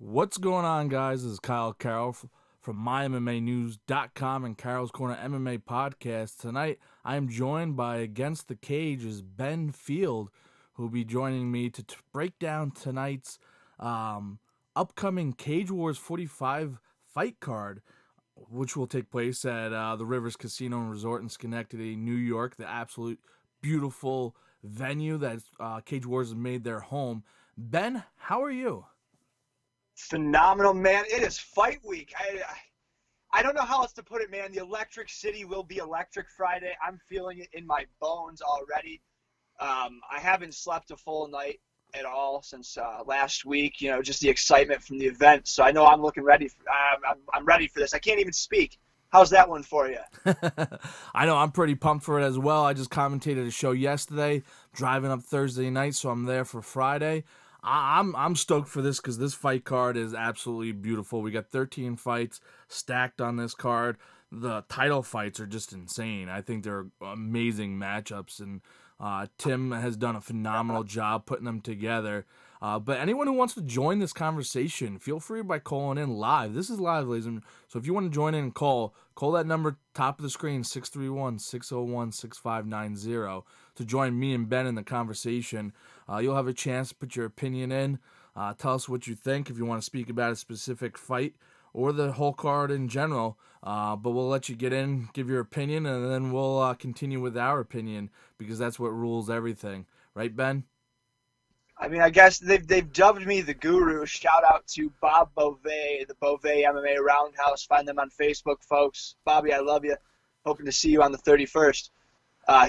What's going on, guys? This is Kyle Carroll from MyMMAnews.com and Carroll's Corner MMA podcast. Tonight, I am joined by Against the Cage's Ben Field, who will be joining me to break down tonight's upcoming Cage Wars 45 fight card, which will take place at the Rivers Casino and Resort in Schenectady, New York, the absolute beautiful venue that Cage Wars has made their home. Ben, how are you? Phenomenal, man. It is fight week. I don't know how else to put it, man. The Electric City will be electric Friday. I'm feeling it in my bones already. I haven't slept a full night at all since last week. You know, just the excitement from the event. So I know I'm looking ready. I'm ready for this. I can't even speak. How's that one for you? I know I'm pretty pumped for it as well. I just commentated a show yesterday, driving up Thursday night, so I'm there for Friday. I'm stoked for this because this fight card is absolutely beautiful. We got 13 fights stacked on this card. The title fights are just insane. I think they're amazing matchups, and Tim has done a phenomenal job putting them together. But anyone who wants to join this conversation, feel free by calling in live. This is live, ladies and gentlemen. So if you want to join in and call that number top of the screen, 631-601-6590, to join me and Ben in the conversation. You'll have a chance to put your opinion in. Tell us what you think if you want to speak about a specific fight or the whole card in general. But we'll let you get in, give your opinion, and then we'll continue with our opinion because that's what rules everything. Right, Ben? I mean, I guess they've dubbed me the guru. Shout out to Bob Beauvais, the Beauvais MMA Roundhouse. Find them on Facebook, folks. Bobby, I love you. Hoping to see you on the 31st.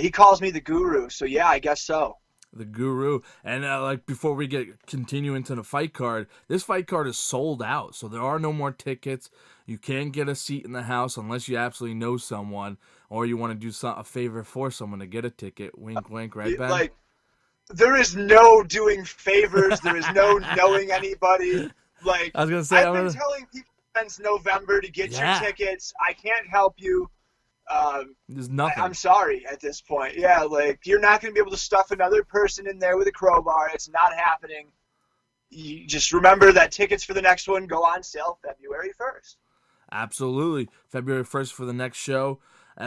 He calls me the guru, so yeah, I guess so. The guru. And before we continue into the fight card, this fight card is sold out, so there are no more tickets. You can't get a seat in the house unless you absolutely know someone or you want to do a favor for someone to get a ticket. Wink, wink, right, Ben? There is no doing favors. There is no knowing anybody. I was gonna say, I've been telling people since November to get your tickets. I can't help you. There's nothing. I'm sorry at this point. Yeah, you're not going to be able to stuff another person in there with a crowbar. It's not happening. You just remember that tickets for the next one go on sale February 1st. Absolutely. February 1st for the next show.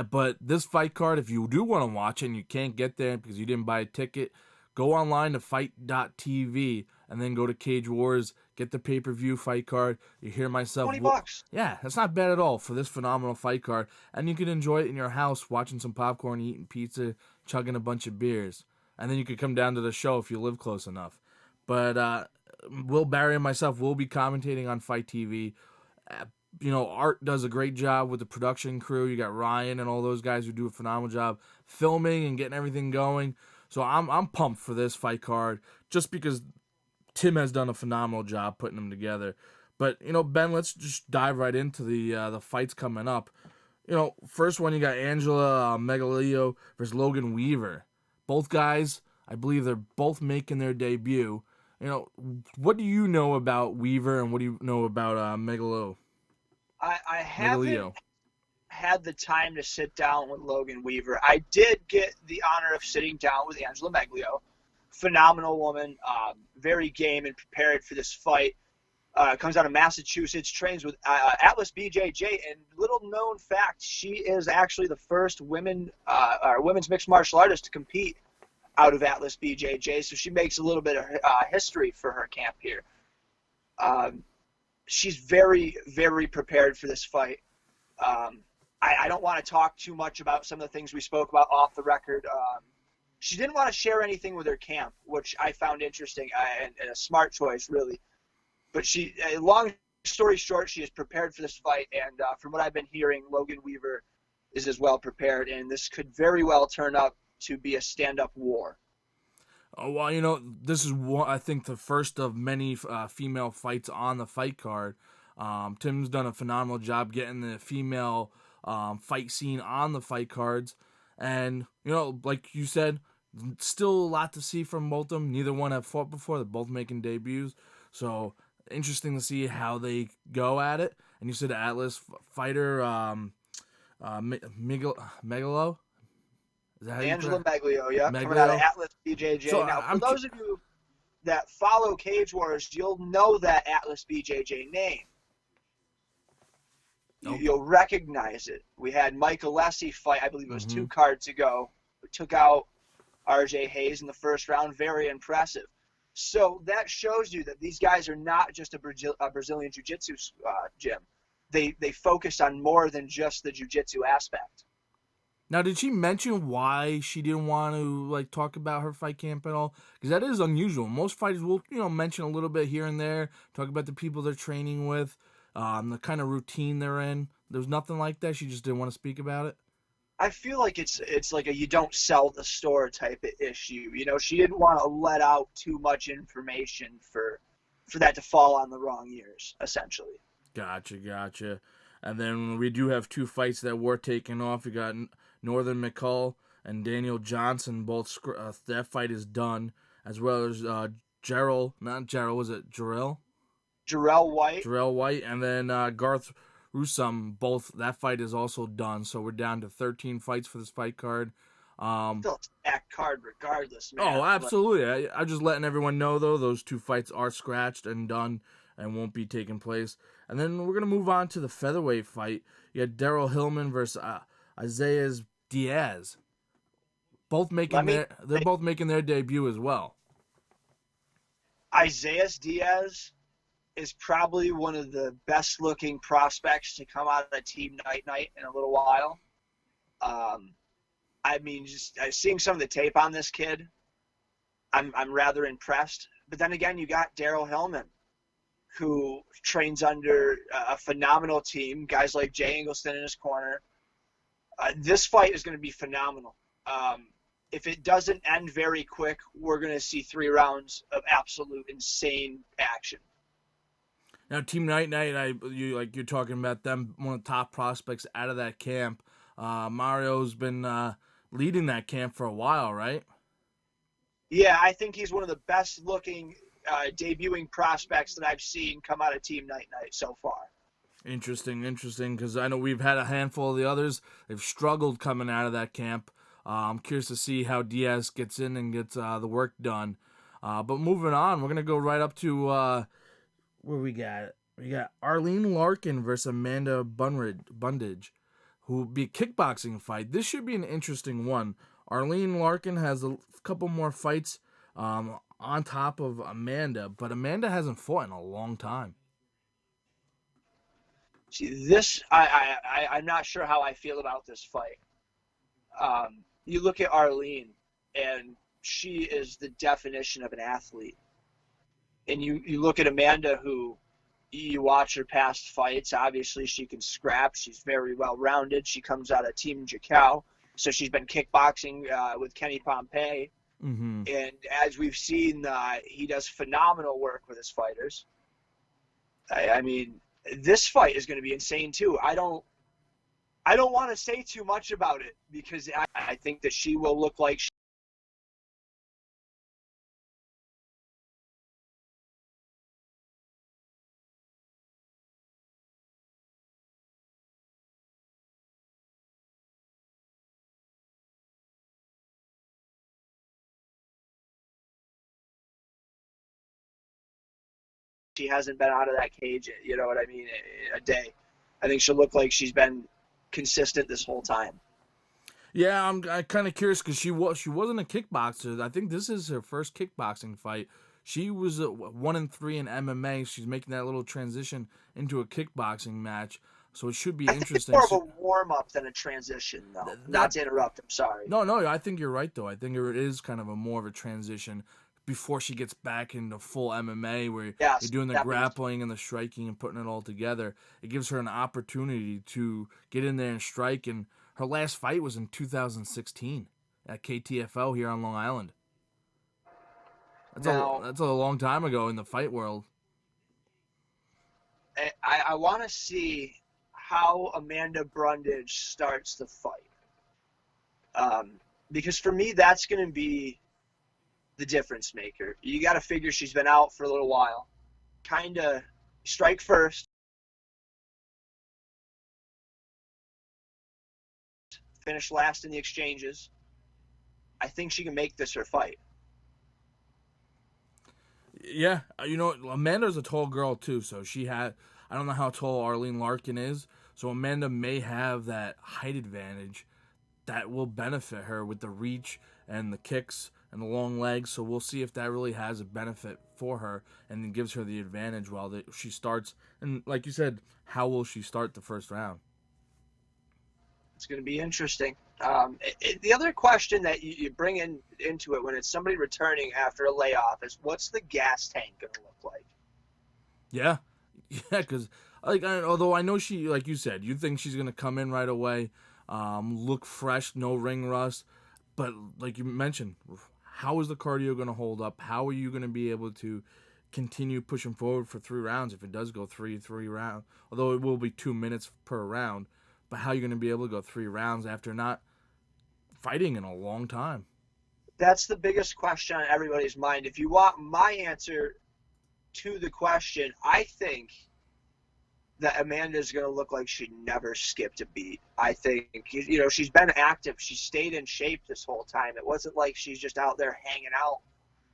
But this fight card, if you do want to watch it and you can't get there because you didn't buy a ticket, go online to fight.tv and then go to Cage Wars, get the pay-per-view fight card. You hear myself. $20. Yeah, that's not bad at all for this phenomenal fight card. And you can enjoy it in your house, watching some popcorn, eating pizza, chugging a bunch of beers. And then you could come down to the show if you live close enough. But Will Barry and myself will be commentating on Fight TV. Art does a great job with the production crew. You got Ryan and all those guys who do a phenomenal job filming and getting everything going. So I'm pumped for this fight card just because Tim has done a phenomenal job putting them together. But, Ben, let's just dive right into the fights coming up. First one, you got Angela Megalio versus Logan Weaver. Both guys, I believe they're both making their debut. What do you know about Weaver and what do you know about Megalio? I haven't had the time to sit down with Logan Weaver. I did get the honor of sitting down with Angela Meglio. Phenomenal woman, very game and prepared for this fight. Comes out of Massachusetts, trains with Atlas BJJ, and little known fact, she is actually the first women's mixed martial artist to compete out of Atlas BJJ, so she makes a little bit of history for her camp here. She's very, very prepared for this fight. I don't want to talk too much about some of the things we spoke about off the record. She didn't want to share anything with her camp, which I found interesting and a smart choice, really. But long story short, she is prepared for this fight, and from what I've been hearing, Logan Weaver is as well prepared, and this could very well turn up to be a stand-up war. Oh, well, this is I think the first of many female fights on the fight card. Tim's done a phenomenal job getting the female fight scene on the fight cards. And, like you said, still a lot to see from both of them. Neither one have fought before. They're both making debuts. So, interesting to see how they go at it. And you said Atlas fighter Megalo? Angela Meglio, yeah. Coming out of Atlas BJJ. So, now, for those of you that follow Cage Wars, you'll know that Atlas BJJ name. You'll recognize it. We had Mike Alessi fight, I believe it was 2 cards ago. We took out RJ Hayes in the first round. Very impressive. So that shows you that these guys are not just a Brazilian Jiu-Jitsu gym. They focus on more than just the Jiu-Jitsu aspect. Now, did she mention why she didn't want to talk about her fight camp at all? Because that is unusual. Most fighters will, mention a little bit here and there, talk about the people they're training with, the kind of routine they're in. There's nothing like that. She just didn't want to speak about it. I feel like it's like a you don't sell the store type of issue. She didn't want to let out too much information for that to fall on the wrong ears, essentially. Gotcha. And then we do have 2 fights that were taken off. We got Northern McCall and Daniel Johnson. Both that fight is done, as well as Gerald. Not Gerald, was it Jarrell? Jarrell White. Jarrell White, and then Garth Rusum. Both that fight is also done. So we're down to 13 fights for this fight card. Still a stacked card, regardless, man. Oh, absolutely. I'm just letting everyone know though those 2 fights are scratched and done and won't be taking place. And then we're gonna move on to the featherweight fight. You had Daryl Hillman versus Isaiah Diaz. They're both making their debut as well. Isaiah Diaz is probably one of the best looking prospects to come out of Team Night in a little while. Just seeing some of the tape on this kid, I'm rather impressed. But then again, you got Daryl Hillman, who trains under a phenomenal team, guys like Jay Engleston in his corner. This fight is going to be phenomenal. If it doesn't end very quick, we're going to see 3 rounds of absolute insane action. Now, Team Night, you're talking about them, one of the top prospects out of that camp. Mario's been leading that camp for a while, right? Yeah, I think he's one of the best looking debuting prospects that I've seen come out of Team Night so far. Interesting, because I know we've had a handful of the others. They've struggled coming out of that camp. I'm curious to see how Diaz gets in and gets the work done. But moving on, we're going to go right up to where we got Arlene Larkin versus Amanda Bundage, who will be a kickboxing fight. This should be an interesting one. Arlene Larkin has a couple more fights on top of Amanda, but Amanda hasn't fought in a long time. See, this I'm not sure how I feel about this fight. You look at Arlene, and she is the definition of an athlete. And you look at Amanda, who you watch her past fights. Obviously, she can scrap. She's very well-rounded. She comes out of Team Jacau, so she's been kickboxing with Kenny Pompey. Mm-hmm. And as we've seen, he does phenomenal work with his fighters. I mean, this fight is going to be insane too. I don't want to say too much about it because I think that she will look like she hasn't been out of that cage, you know what I mean, a day. I think she'll look like she's been consistent this whole time. Yeah, I'm kind of curious because she wasn't a kickboxer. I think this is her first kickboxing fight. She was 1-3 in MMA. She's making that little transition into a kickboxing match, so it should be interesting. It's more of a warm up than a transition, though. Not to interrupt. I'm sorry. No, I think you're right though. I think it is kind of a more of a transition before she gets back into full MMA, where you're doing the grappling and the striking and putting it all together. It gives her an opportunity to get in there and strike. And her last fight was in 2016 at KTFO here on Long Island. That's a long time ago in the fight world. I want to see how Amanda Brundage starts the fight. Because for me, that's going to be the difference maker. You got to figure she's been out for a little while. Kind of strike first. Finish last in the exchanges. I think she can make this her fight. Yeah, Amanda's a tall girl too, so I don't know how tall Arlene Larkin is, so Amanda may have that height advantage that will benefit her with the reach and the kicks and the long legs. So we'll see if that really has a benefit for her and then gives her the advantage while she starts. And like you said, how will she start the first round? It's going to be interesting. The other question that you bring into it when it's somebody returning after a layoff is, what's the gas tank going to look like? Yeah, because although I know she, like you said, you think she's going to come in right away, look fresh, no ring rust. But like you mentioned, how is the cardio going to hold up? How are you going to be able to continue pushing forward for 3 rounds if it does go three rounds? Although it will be 2 minutes per round, but how are you going to be able to go 3 rounds after not fighting in a long time? That's the biggest question on everybody's mind. If you want my answer to the question, I think that Amanda's going to look like she never skipped a beat. I think, she's been active. She stayed in shape this whole time. It wasn't like she's just out there hanging out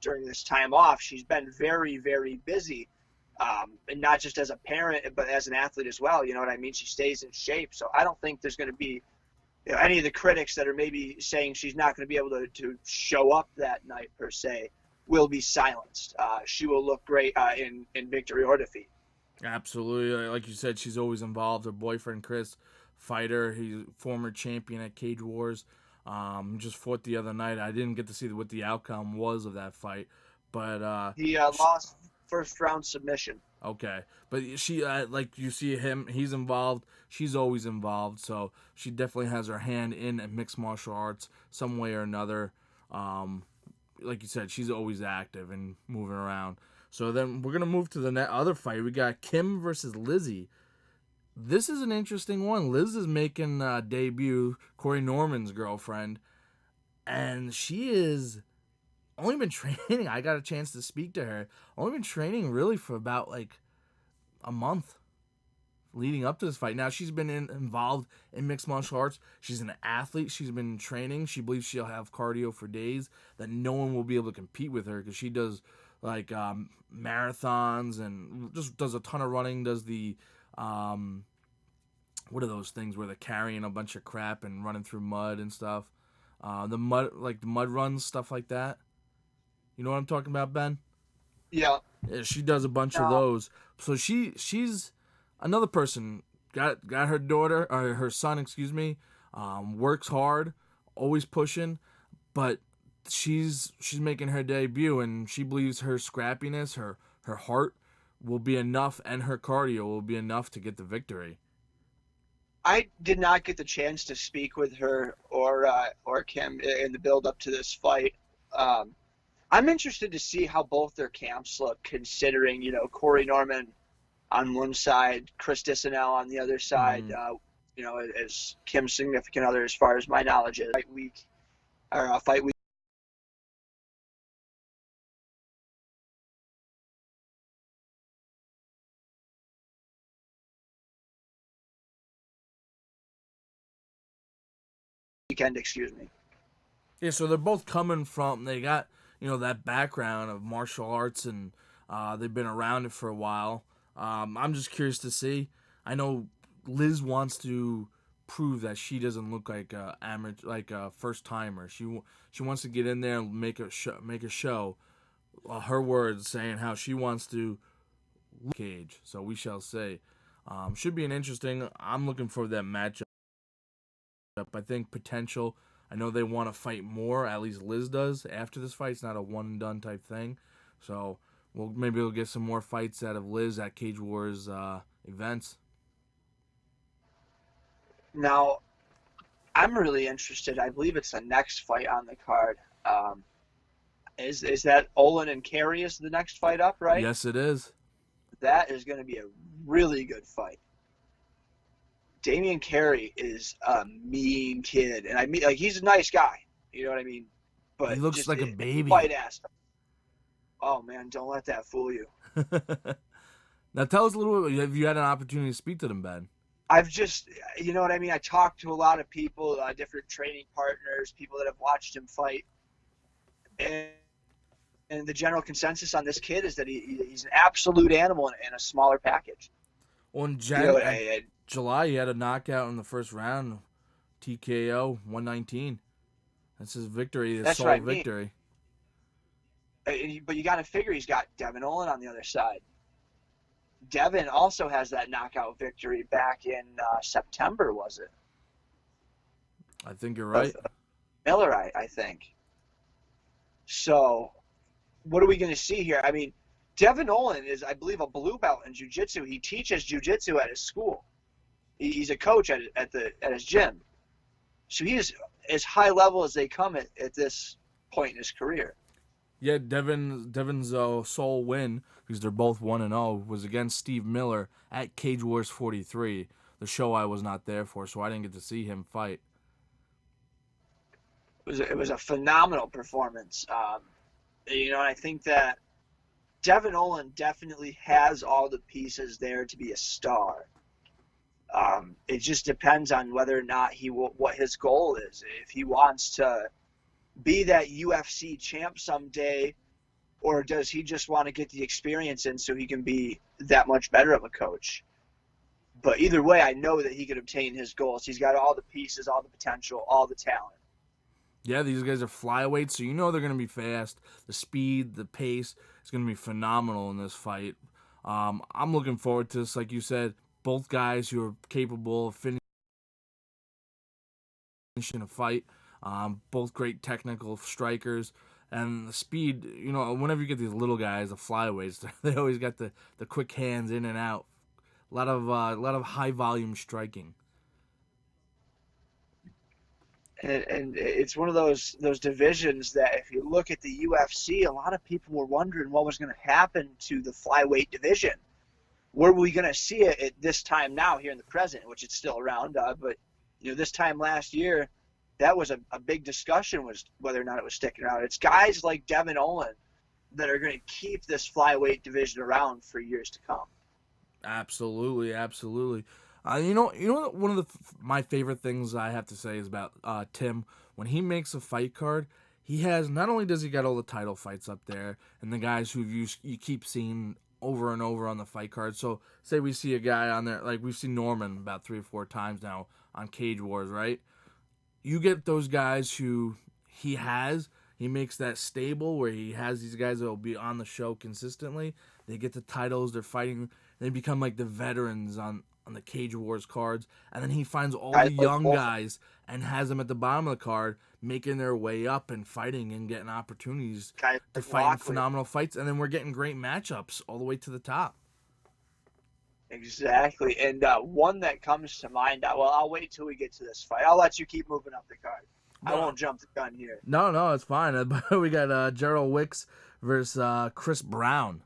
during this time off. She's been very, very busy, and not just as a parent, but as an athlete as well. You know what I mean? She stays in shape. So I don't think there's going to be any of the critics that are maybe saying she's not going to be able to show up that night per se will be silenced. She will look great in victory or defeat. Absolutely. Like you said, she's always involved. Her boyfriend, Chris, fighter, he's former champion at Cage Wars. Just fought the other night. I didn't get to see what the outcome was of that fight. But he lost first round submission. Okay. But she, like you see him, he's involved. She's always involved. So she definitely has her hand in mixed martial arts some way or another. Like you said, she's always active and moving around. So then we're going to move to the other fight. We got Kim versus Lizzie. This is an interesting one. Liz is making a debut, Corey Norman's girlfriend. And she is only been training. I got a chance to speak to her. Only been training really for about like a month leading up to this fight. Now she's been involved in mixed martial arts. She's an athlete. She's been training. She believes she'll have cardio for days that no one will be able to compete with her because she does like marathons and just does a ton of running. Does the what are those things where they're carrying a bunch of crap and running through mud and stuff? The mud runs, stuff like that. You know what I'm talking about, Ben? Yeah. She does a bunch of those. So she's another person. Got her daughter or her son, excuse me. Works hard, always pushing, but she's making her debut, and she believes her scrappiness, her heart will be enough, and her cardio will be enough to get the victory. I did not get the chance to speak with her or Kim in the build up to this fight. I'm interested to see how both their camps look, considering Corey Norman on one side, Chris Dissanel on the other side. As Kim's significant other, as far as my knowledge is. Fight week. Weekend, excuse me. Yeah, so they're both coming from, they got, that background of martial arts, and they've been around it for a while. I'm just curious to see. I know Liz wants to prove that she doesn't look like a amateur, like a first timer. She wants to get in there and make a show. Her words saying how she wants to cage. So we shall see. Should be an interesting. I'm looking for that matchup. I think potential. I know they want to fight more. At least Liz does after this fight. It's not a one and done type thing. So maybe we'll get some more fights out of Liz at Cage Wars events. Now, I'm really interested. I believe it's the next fight on the card. Is that Olin and Carey is the next fight up, right? Yes, it is. That is going to be a really good fight. Damian Carey is a mean kid, and I mean, like, he's a nice guy. You know what I mean? But he looks like a baby. Fight ass. Oh man, don't let that fool you. Now tell us a little bit. Have you had an opportunity to speak to them, Ben? I've just, you know what I mean? I talked to a lot of people, different training partners, people that have watched him fight. And And the general consensus on this kid is that he's an absolute animal in a smaller package. On You July, he had a knockout in the first round, TKO, 119. That's his victory, his sole victory. But you got to figure he's got Devin Olin on the other side. Devin also has that knockout victory back in September, was it? I think you're right. Miller, I think. So, what are we going to see here? I mean, Devin Olin is, I believe, a blue belt in jiu-jitsu. He teaches jiu-jitsu at his school. He's a coach at his gym. So he is as high level as they come at this point in his career. Yeah, Devin's sole win, because they're both 1-0, was against Steve Miller at Cage Wars 43. The show I was not there for, so I didn't get to see him fight. It was a phenomenal performance. I think that Devin Olin definitely has all the pieces there to be a star. It just depends on whether or not what his goal is. If he wants to be that UFC champ someday, or does he just want to get the experience in so he can be that much better of a coach? But either way, I know that he could obtain his goals. He's got all the pieces, all the potential, all the talent. Yeah, these guys are flyweights, so you know they're going to be fast. The speed, the pace is going to be phenomenal in this fight. I'm looking forward to this. Like you said, both guys who are capable of finishing a fight. Both great technical strikers. And the speed, whenever you get these little guys, the flyweights, they always got the quick hands in and out. A lot of high volume striking. And it's one of those divisions that if you look at the UFC, a lot of people were wondering what was going to happen to the flyweight division. Were we going to see it at this time now here in the present, which it's still around, but this time last year, that was a big discussion, was whether or not it was sticking around. It's guys like Devin Olin that are going to keep this flyweight division around for years to come. Absolutely. One of my favorite things I have to say is about Tim. When he makes a fight card, he has, not only does he got all the title fights up there and the guys who you keep seeing over and over on the fight card. So say we see a guy on there, like we've seen Norman about 3 or 4 times now on Cage Wars, right? You get those guys who he makes that stable where he has these guys that will be on the show consistently. They get the titles, they're fighting, they become like the veterans on the Cage Wars cards. And then he finds all the young guys and has them at the bottom of the card making their way up and fighting and getting opportunities to fight in phenomenal fights. And then we're getting great matchups all the way to the top. Exactly. And one that comes to mind, I'll wait till we get to this fight. I'll let you keep moving up the card. I won't jump the gun here. No, it's fine. We got Gerald Wicks versus Chris Brown.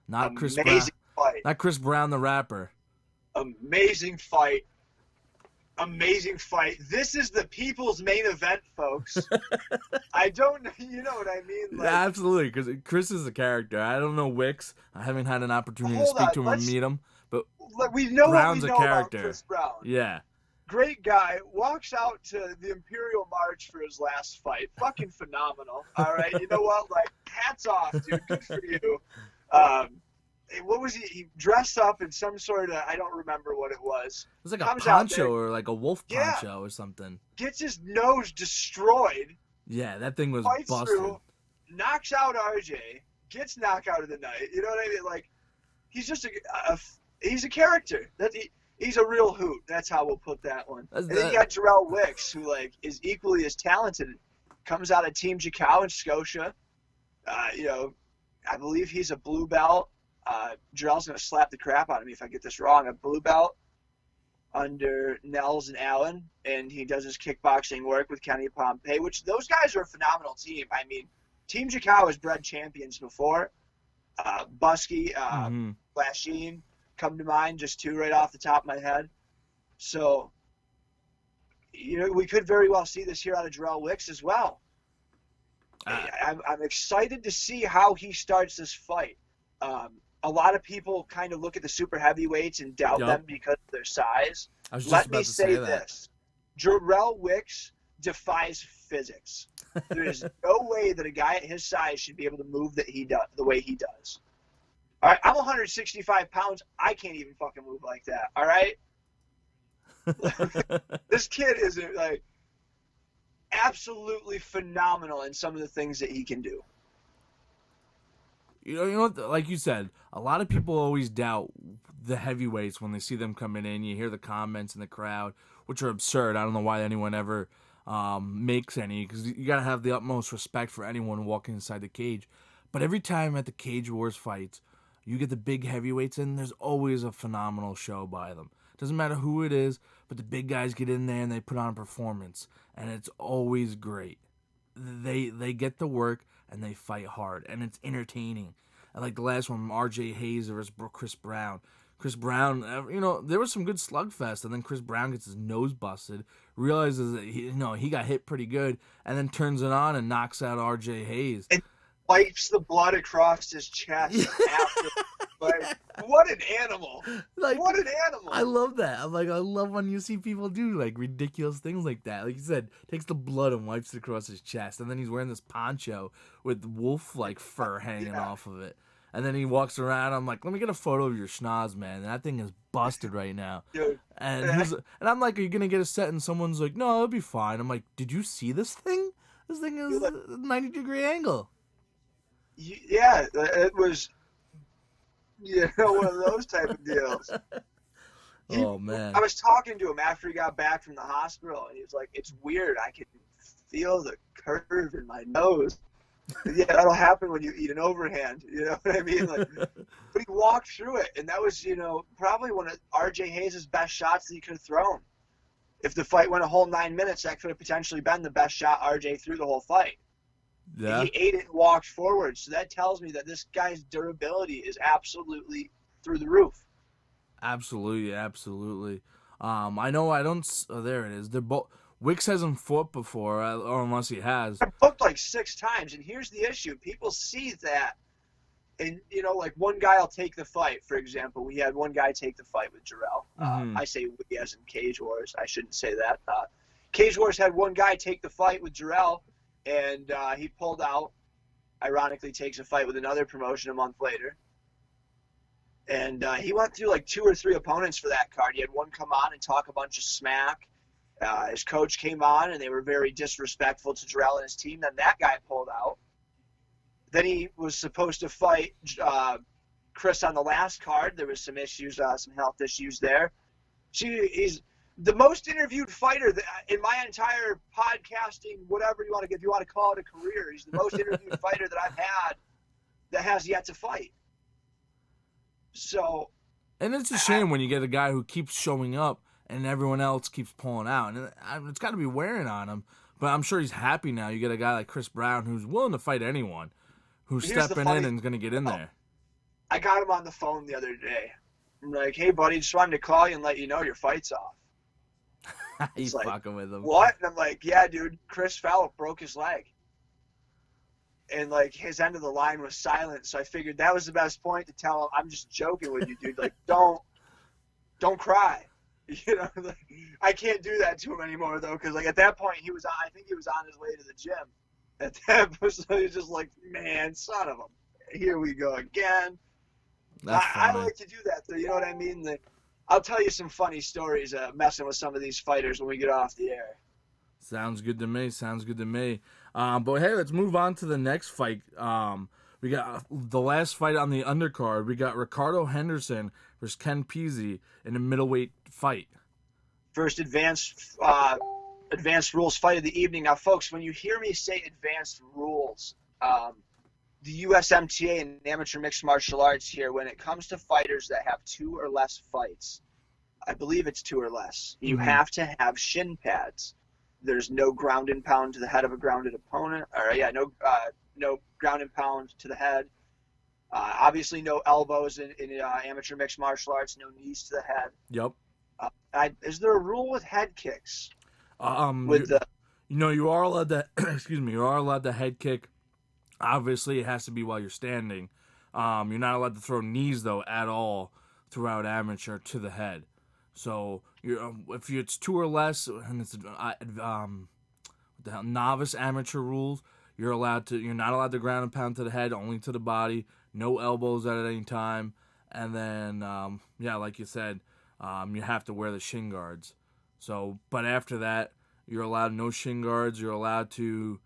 Not Chris Brown. Amazing fight. Not Chris Brown the rapper. Amazing fight. This is the people's main event, folks. I don't know, you know what I mean? Like, yeah, absolutely, because Chris is a character. I don't know Wicks. I haven't had an opportunity to speak to him and meet him. But we know Brown's what we know a character. About Chris Brown. Yeah. Great guy. Walks out to the Imperial March for his last fight. Fucking phenomenal. All right. You know what? Like, hats off, dude. Good for you. What was he? He dressed up in some sort of, I don't remember what it was. It was like a poncho or like a wolf poncho or something. Gets his nose destroyed. Yeah, that thing was busted. Through, knocks out RJ. Gets knockout of the night. You know what I mean? Like, he's just he's a character. He's a real hoot. That's how we'll put that one. And then you got Gerald Wicks, who is equally as talented. Comes out of Team Jacau in Scotia. I believe he's a blue belt. Gerald's going to slap the crap out of me if I get this wrong. A blue belt under Nels and Allen, and he does his kickboxing work with Kenny Pompey, which those guys are a phenomenal team. I mean, Team Jacau has bred champions before. Busky, Lasheen come to mind, just 2 right off the top of my head. So, we could very well see this here out of Gerald Wicks as well. I'm excited to see how he starts this fight. A lot of people kind of look at the super heavyweights and doubt them because of their size. Let me say this. Gerald Wicks defies physics. There is no way that a guy at his size should be able to move the way he does. All right, I'm 165 pounds. I can't even fucking move like that. All right, this kid is like absolutely phenomenal in some of the things that he can do. You know what? Like you said, a lot of people always doubt the heavyweights when they see them coming in. You hear the comments in the crowd, which are absurd. I don't know why anyone ever makes any, because you got to have the utmost respect for anyone walking inside the cage. But every time at the Cage Wars fights, you get the big heavyweights in, there's always a phenomenal show by them. Doesn't matter who it is, but the big guys get in there and they put on a performance, and it's always great. They get the work and they fight hard, and it's entertaining. And like the last one, R.J. Hayes versus Chris Brown. Chris Brown, there was some good slugfest, and then Chris Brown gets his nose busted, realizes that he got hit pretty good, and then turns it on and knocks out R.J. Hayes. And wipes the blood across his chest after. Like, what an animal! What an animal! I love that. I love when you see people do like ridiculous things like that. Like you said, takes the blood and wipes it across his chest, and then he's wearing this poncho with wolf like fur hanging off of it. And then he walks around. I'm like, let me get a photo of your schnoz, man. That thing is busted right now. Dude. And I'm like, are you gonna get a set? And someone's like, no, it'll be fine. I'm like, did you see this thing? This thing is a 90-degree angle. Yeah, it was. One of those type of deals. Oh, man. I was talking to him after he got back from the hospital, and he was like, it's weird. I can feel the curve in my nose. Yeah, that'll happen when you eat an overhand. You know what I mean? But he walked through it, and that was, probably one of R.J. Hayes' best shots that he could have thrown. If the fight went a whole 9 minutes, that could have potentially been the best shot R.J. threw the whole fight. Yeah. And he ate it and walked forward. So that tells me that this guy's durability is absolutely through the roof. Absolutely. I know I don't. Oh, there it is. They're both. Wicks hasn't fought before, or unless he has. I've booked like 6 times, and here's the issue: people see that, and like one guy will take the fight. For example, we had one guy take the fight with Gerald. I say we as in Cage Wars. I shouldn't say that. Cage Wars had one guy take the fight with Gerald. And he pulled out, ironically takes a fight with another promotion a month later. And he went through like 2 or 3 opponents for that card. He had one come on and talk a bunch of smack. His coach came on, and they were very disrespectful to Gerald and his team. Then that guy pulled out. Then he was supposed to fight Chris on the last card. There was some issues, some health issues there. He's the most interviewed fighter in my entire podcasting, whatever you want to, if you want to call it a career. He's the most interviewed fighter that I've had that has yet to fight. So, and it's a shame when you get a guy who keeps showing up and everyone else keeps pulling out, and it's got to be wearing on him. But I'm sure he's happy now. You get a guy like Chris Brown who's willing to fight anyone, who's stepping in and is going to get in there. I got him on the phone the other day. I'm like, hey, buddy, just wanted to call you and let you know your fight's off. He's like, fucking with him. What? And I'm like, yeah, dude, Chris fell, broke his leg. And like his end of the line was silent, so I figured that was the best point to tell him, I'm just joking with you, dude. Like, don't cry. I can't do that to him anymore though, because like at that point I think he was on his way to the gym. At that point, so he's just like, man, son of a, here we go again. I like to do that though, you know what I mean? I'll tell you some funny stories messing with some of these fighters when we get off the air. Sounds good to me. But hey, let's move on to the next fight. We got the last fight on the undercard. We got Ricardo Henderson versus Ken Peasy in a middleweight fight. First advanced rules fight of the evening. Now, folks, when you hear me say advanced rules, the USMTA and amateur mixed martial arts here, when it comes to fighters that have 2 or less fights, I believe it's 2 or less, you have to have shin pads. There's no ground and pound to the head of a grounded opponent. No ground and pound to the head. Obviously, no elbows in amateur mixed martial arts. No knees to the head. Yep. Is there a rule with head kicks? You are allowed to. You are allowed to head kick. Obviously, it has to be while you're standing. You're not allowed to throw knees though at all throughout amateur to the head. So if it's 2 or less, and it's the novice amateur rules, you're not allowed to ground and pound to the head, only to the body. No elbows at any time. And then, like you said, you have to wear the shin guards. So, but after that, you're allowed no shin guards. You're allowed to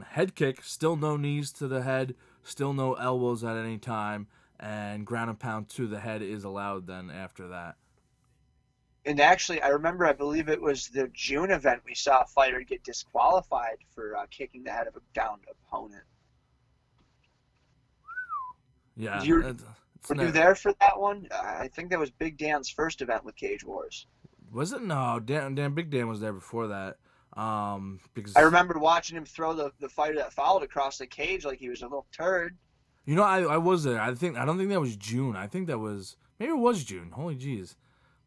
head kick, still no knees to the head, still no elbows at any time, and ground and pound to the head is allowed then after that. And actually, I believe it was the June event, we saw a fighter get disqualified for kicking the head of a downed opponent. Yeah. Were you there for that one? I think that was Big Dan's first event with Cage Wars. Was it? No, Big Dan was there before that. Because I remember watching him throw the fighter that followed across the cage like he was a little turd. You know, I was there. I don't think that was June. I think that was, maybe it was June. Holy jeez.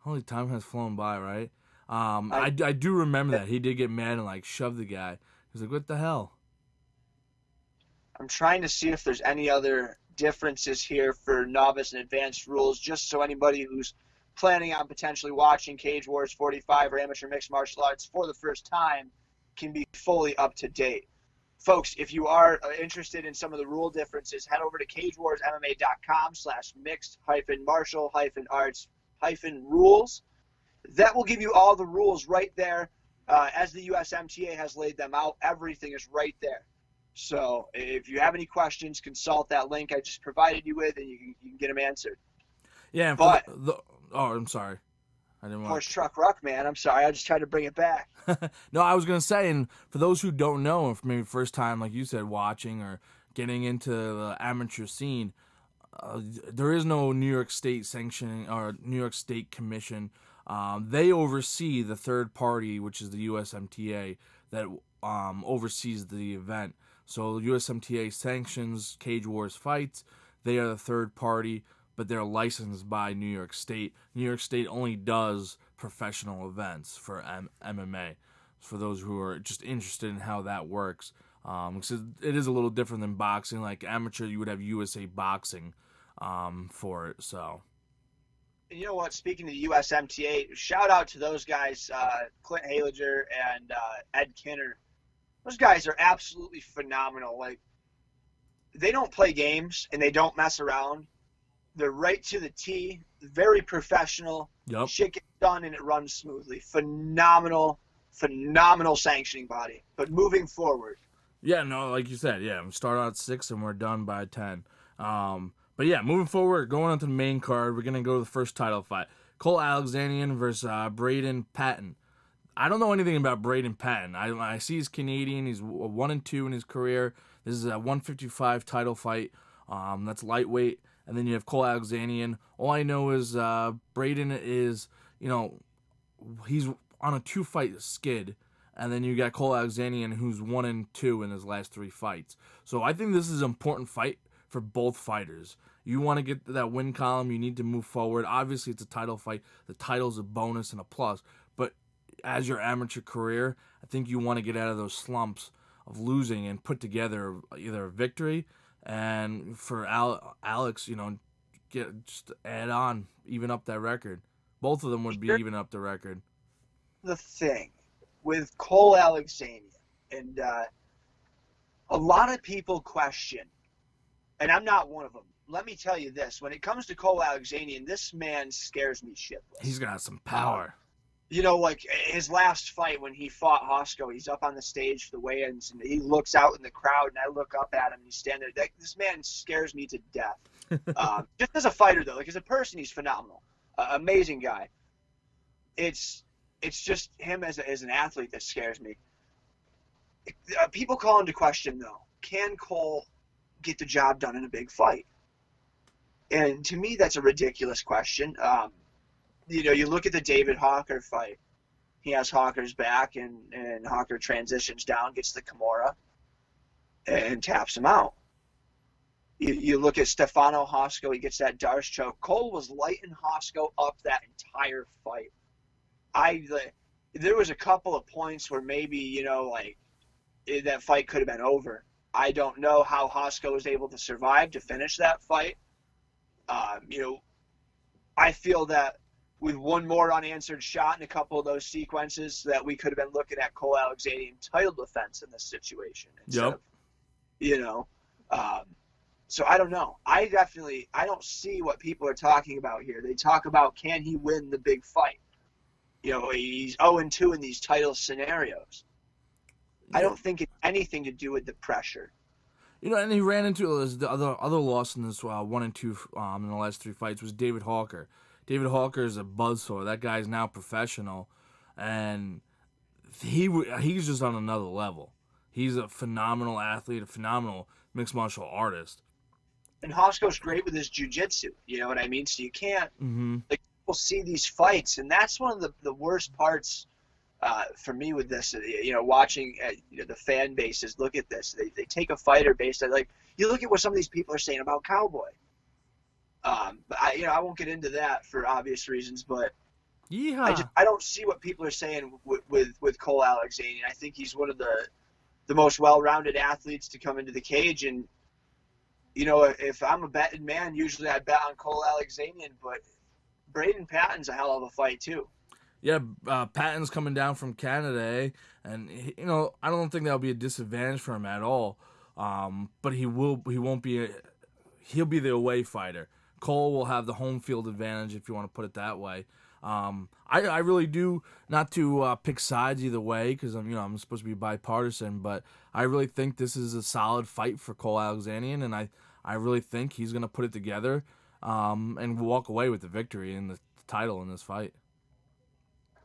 Holy, time has flown by, right? I do remember that. He did get mad and, like, shoved the guy. He's like, what the hell? I'm trying to see if there's any other differences here for novice and advanced rules, just so anybody who's planning on potentially watching Cage Wars 45 or amateur mixed martial arts for the first time can be fully up to date. Folks, if you are interested in some of the rule differences, head over to cagewarsmma.com/mixed-martial-arts-rules. That will give you all the rules right there. As the USMTA has laid them out, everything is right there. So if you have any questions, consult that link I just provided you with, and you can get them answered. Yeah, I'm sorry. I didn't want Horse Truck Ruck, man. I'm sorry. I just tried to bring it back. No, I was going to say, and for those who don't know, if maybe first time, like you said, watching or getting into the amateur scene, there is no New York State sanctioning or New York State Commission. They oversee the third party, which is the USMTA, that oversees the event. So USMTA sanctions Cage Wars fights. They are the third party, but they're licensed by New York State. New York State only does professional events for MMA, for those who are just interested in how that works. Because it is a little different than boxing. Like amateur, you would have USA Boxing for it. So, and you know what? Speaking of the USMTA, shout out to those guys, Clint Haliger and Ed Kinner. Those guys are absolutely phenomenal. Like, they don't play games and they don't mess around. They're right to the T, very professional. Yep. Shit gets done and it runs smoothly. Phenomenal sanctioning body. But moving forward. Yeah, no, like you said, we start out at 6 and we're done by 10. But yeah, moving forward, going on to the main card, we're going to go to the first title fight. Cole Alexanian versus Braden Patton. I don't know anything about Braden Patton. I see he's Canadian. He's 1-2 in his career. This is a 155 title fight. That's lightweight. And then you have Cole Alexanian. All I know is Braden is, he's on a 2-fight skid. And then you got Cole Alexanian, who's 1-2 in his last 3 fights. So I think this is an important fight for both fighters. You want to get to that win column. You need to move forward. Obviously, it's a title fight. The title's a bonus and a plus. But as your amateur career, I think you want to get out of those slumps of losing and put together either a victory. And for Alex, just add on, even up that record. Both of them would be even up the record. The thing with Cole Alexanian, and a lot of people question, and I'm not one of them. Let me tell you this. When it comes to Cole Alexanian, this man scares me shitless. He's got some power. Like his last fight when he fought Hosko, he's up on the stage for the weigh-ins, and he looks out in the crowd, and I look up at him, and he's standing there. This man scares me to death. Just as a fighter, though. Like, as a person, he's phenomenal. Amazing guy. It's just him as an athlete that scares me. People call into question, though. Can Cole get the job done in a big fight? And to me, that's a ridiculous question. You look at the David Hawker fight. He has Hawker's back, and Hawker transitions down, gets the Kimura, and taps him out. You look at Stefano Hosko, he gets that Darce choke. Cole was lighting Hosko up that entire fight. There was a couple of points where maybe, that fight could have been over. I don't know how Hosko was able to survive to finish that fight. I feel that with one more unanswered shot in a couple of those sequences, that we could have been looking at Cole Alexanian title defense in this situation instead of, you know. So I don't know. I don't see what people are talking about here. They talk about, can he win the big fight? You know, he's 0-2 in these title scenarios. I don't think it's anything to do with the pressure. You know, and he ran into the other loss in this 1 and 2 in the last 3 fights was David Hawker. David Hawker is a buzzsaw. That guy's now professional, and he's just on another level. He's a phenomenal athlete, a phenomenal mixed martial artist. And Hosko's great with his jiu-jitsu, you know what I mean? So you can't, like, people see these fights, and that's one of the worst parts for me with this, you know, watching the fan bases look at this. They take a fighter based on, like, you look at what some of these people are saying about Cowboy. But I won't get into that for obvious reasons, but I don't see what people are saying with Cole Alexanian. I think he's one of the most well-rounded athletes to come into the cage, and you know, if I'm a betting man, usually I bet on Cole Alexanian, but Braden Patton's a hell of a fight too. Yeah, Patton's coming down from Canada, and you know, I don't think that'll be a disadvantage for him at all. But he'll be the away fighter. Cole will have the home field advantage, if you want to put it that way. I really do, not to pick sides either way, because I'm supposed to be bipartisan, but I really think this is a solid fight for Cole Alexanian, and I really think he's going to put it together and walk away with the victory and the title in this fight.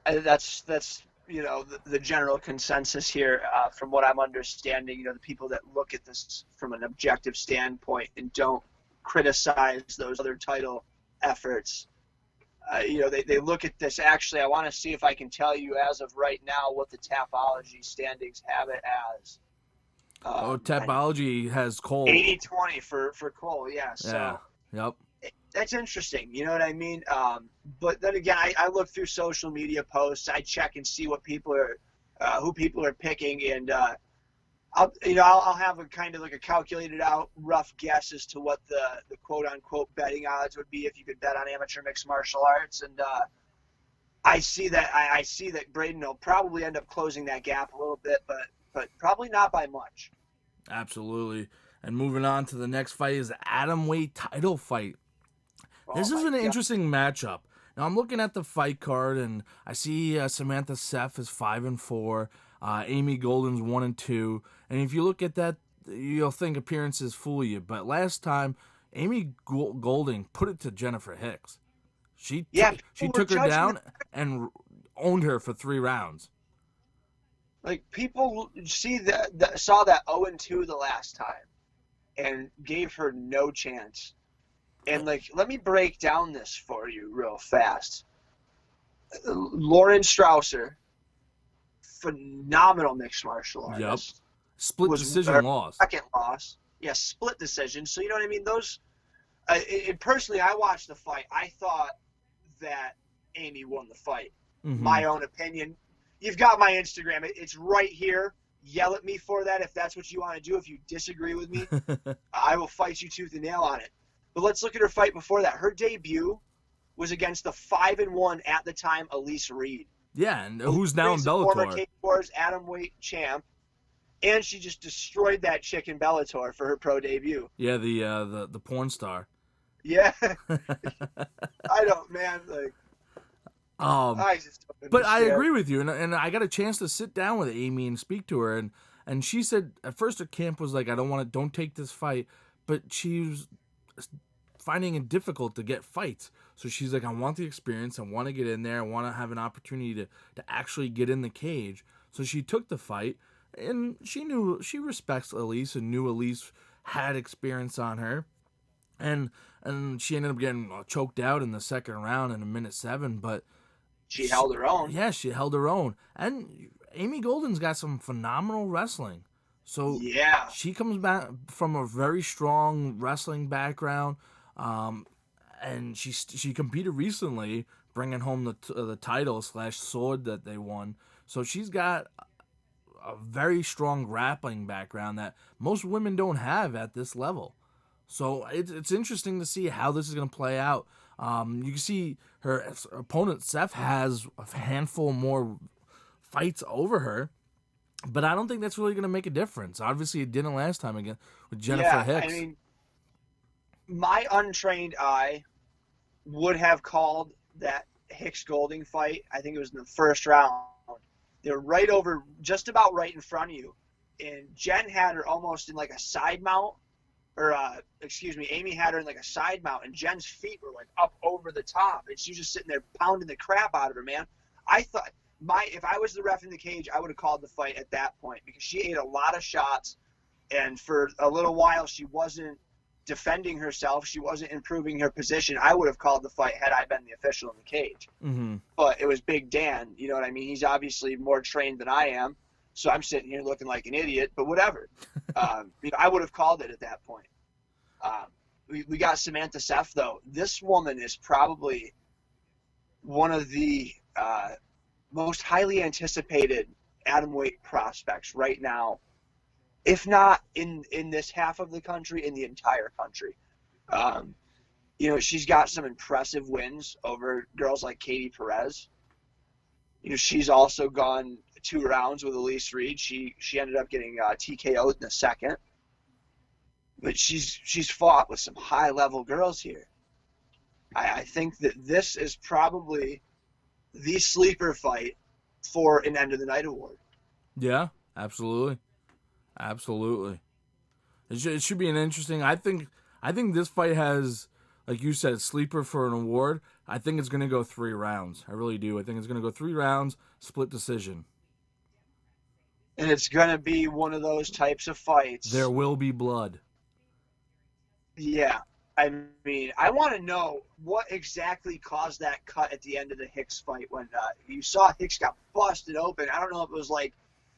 That's you know, the general consensus here, from what I'm understanding. You know, the people that look at this from an objective standpoint and don't criticize those other title efforts. You know, they look at this. Actually, I want to see if I can tell you as of right now what the Tapology standings have it as. Tapology has Cole 80-20 for Cole. Yeah. So yep. That's interesting. You know what I mean? But then again, I look through social media posts. I check and see what people are, who people are picking, and I'll have a kind of like a calculated out rough guess as to what the quote unquote betting odds would be if you could bet on amateur mixed martial arts, and I see that Braden will probably end up closing that gap a little bit, but probably not by much. Absolutely. And moving on to the next fight is the atomweight title fight. This is an interesting matchup. Now I'm looking at the fight card, and I see Samantha Sef is 5-4. Amy Golden's 1-2, and if you look at that, you'll think appearances fool you. But last time, Amy Golden put it to Jennifer Hicks. She took her down and owned her for 3 rounds. Like, people saw that 0-2 the last time and gave her no chance. And like, let me break down this for you real fast. Lauren Strausser, phenomenal mixed martial artist. Yep. Split decision loss. Second loss. Yeah, split decision. So, you know what I mean? Those. Personally, I watched the fight. I thought that Amy won the fight. Mm-hmm. My own opinion. You've got my Instagram. It's right here. Yell at me for that if that's what you want to do. If you disagree with me, I will fight you tooth and nail on it. But let's look at her fight before that. Her debut was against the 5-1 at the time Elise Reid. Yeah, and who's now in Bellator. Former K4's atomweight champ, and she just destroyed that chick in Bellator for her pro debut. Yeah, the porn star. Yeah, I don't, man. Like, I agree with you, and I got a chance to sit down with Amy and speak to her, and she said at first her camp was like, don't take this fight, but she was finding it difficult to get fights. So she's like, I want the experience. I want to get in there. I want to have an opportunity to actually get in the cage. So she took the fight, and she respects Elise and knew Elise had experience on her. And she ended up getting choked out in the second round in 1:07, but she held her own. Yeah, she held her own. And Amy Golden's got some phenomenal wrestling. So yeah, she comes back from a very strong wrestling background, and she competed recently, bringing home the title / sword that they won. So she's got a very strong grappling background that most women don't have at this level. So it's interesting to see how this is going to play out. You can see her opponent, Sef, has a handful more fights over her, but I don't think that's really going to make a difference. Obviously, it didn't last time again with Jennifer Hicks. I mean, my untrained eye would have called that Hicks-Golding fight. I think it was in the first round. They're right over, just about right in front of you. And Jen had her almost in like a side mount, or Amy had her in like a side mount, and Jen's feet were like up over the top, and she was just sitting there pounding the crap out of her, man. I thought if I was the ref in the cage, I would have called the fight at that point, because she ate a lot of shots, and for a little while she wasn't defending herself, she wasn't improving her position. I would have called the fight had I been the official in the cage. Mm-hmm. But it was Big Dan, you know what I mean? He's obviously more trained than I am, so I'm sitting here looking like an idiot, but whatever. I would have called it at that point. We got Samantha Sef, though. This woman is probably one of the most highly anticipated atomweight prospects right now, if not in this half of the country, in the entire country. She's got some impressive wins over girls like Katie Perez. She's also gone 2 rounds with Elise Reid. She ended up getting TKO'd in the second. But she's fought with some high-level girls here. I think that this is probably the sleeper fight for an end-of-the-night award. Yeah, absolutely. Absolutely. It should be an interesting... I think this fight has, like you said, sleeper for an award. I think it's going to go 3 rounds. I really do. I think it's going to go 3 rounds, split decision. And it's going to be one of those types of fights. There will be blood. Yeah. I mean, I want to know what exactly caused that cut at the end of the Hicks fight when you saw Hicks got busted open. I don't know if it was like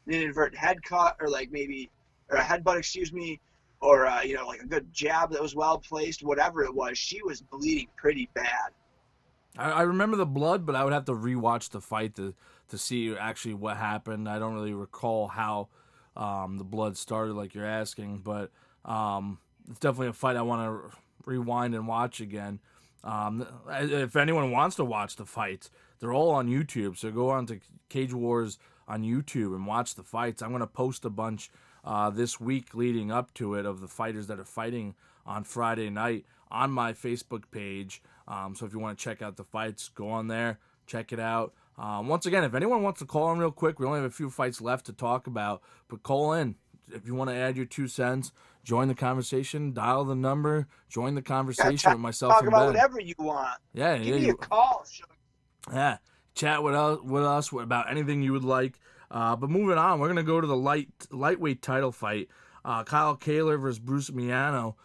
an inadvertent head cut or like maybe – or a headbutt, or, like a good jab that was well placed, whatever it was. She was bleeding pretty bad. I remember the blood, but I would have to rewatch the fight to see actually what happened. I don't really recall how the blood started, like you're asking, but it's definitely a fight I want to rewind and watch again. If anyone wants to watch the fights, they're all on YouTube, so go on to Cage Wars on YouTube and watch the fights. I'm going to post a bunch this week leading up to it of the fighters that are fighting on Friday night on my Facebook page. So if you want to check out the fights, go on there, check it out. Once again, if anyone wants to call in real quick, we only have a few fights left to talk about, but call in. If you want to add your 2 cents, join the conversation, dial the number, join the conversation with myself and Ben. Talk about whatever you want. Yeah, Give me a call. Yeah, chat with us about anything you would like. But moving on, we're going to go to the lightweight title fight. Kyle Carroll versus Bruce Miano.